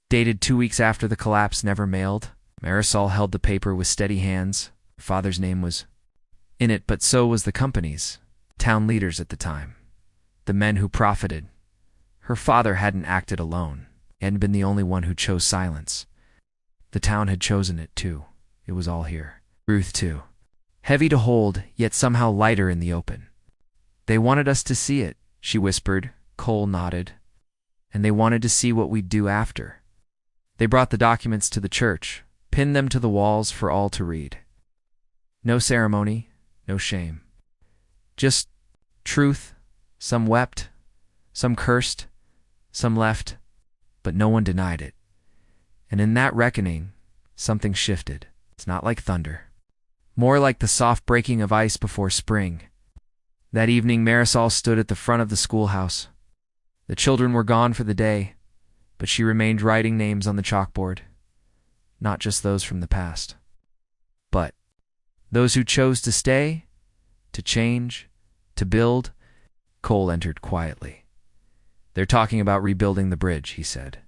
Speaker 1: Dated 2 weeks after the collapse, never mailed. Marisol held the paper with steady hands. Her father's name was in it, but so was the company's, town leaders at the time. The men who profited. Her father hadn't acted alone. He hadn't been the only one who chose silence. The town had chosen it, too. It was all here. Truth, too. Heavy to hold, yet somehow lighter in the open. "They wanted us to see it," she whispered. Cole nodded. "And they wanted to see what we'd do after." They brought the documents to the church, pinned them to the walls for all to read. No ceremony, no shame. Just truth. Some wept, some cursed, some left, but no one denied it. And in that reckoning, something shifted. It's not like thunder. More like the soft breaking of ice before spring. That evening, Marisol stood at the front of the schoolhouse. The children were gone for the day, but she remained writing names on the chalkboard. Not just those from the past, but those who chose to stay, to change, to build. Cole entered quietly. They're talking about rebuilding the bridge, he said.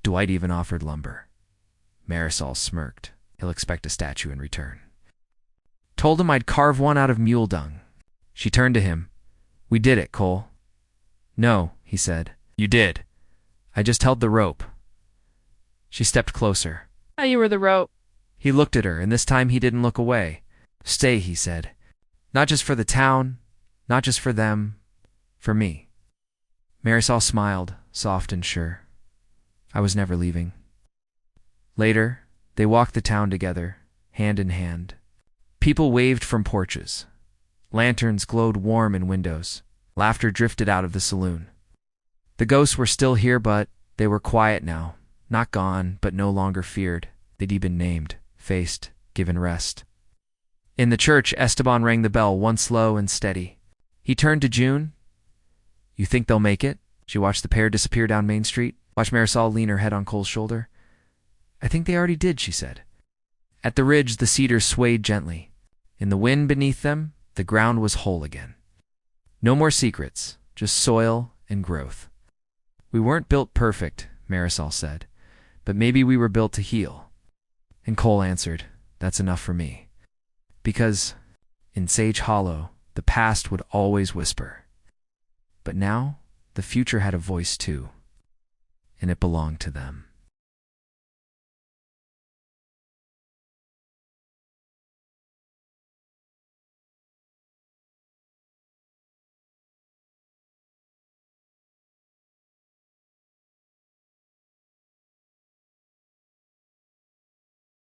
Speaker 1: Dwight even offered lumber. Marisol smirked. He'll expect a statue in return. Told him I'd carve one out of mule dung. She turned to him. We did it, Cole. No, he said. You did. I just held the rope. She stepped closer.
Speaker 3: Oh, you were the rope.
Speaker 1: He looked at her, and this time he didn't look away. Stay, he said. Not just for the town, not just for them, for me. Marisol smiled, soft and sure. I was never leaving. Later, they walked the town together, hand in hand. People waved from porches. Lanterns glowed warm in windows. Laughter drifted out of the saloon. The ghosts were still here, but they were quiet now. Not gone, but no longer feared. They'd been named, faced, given rest. In the church, Esteban rang the bell, once low and steady. He turned to June. You think they'll make it? She watched the pair disappear down Main Street. Watched Marisol lean her head on Cole's shoulder. I think they already did, she said. At the ridge, the cedars swayed gently. In the wind beneath them, the ground was whole again. No more secrets, just soil and growth. We weren't built perfect, Marisol said, but maybe we were built to heal. And Cole answered, that's enough for me. Because in Sage Hollow, the past would always whisper. But now, the future had a voice too, and it belonged to them.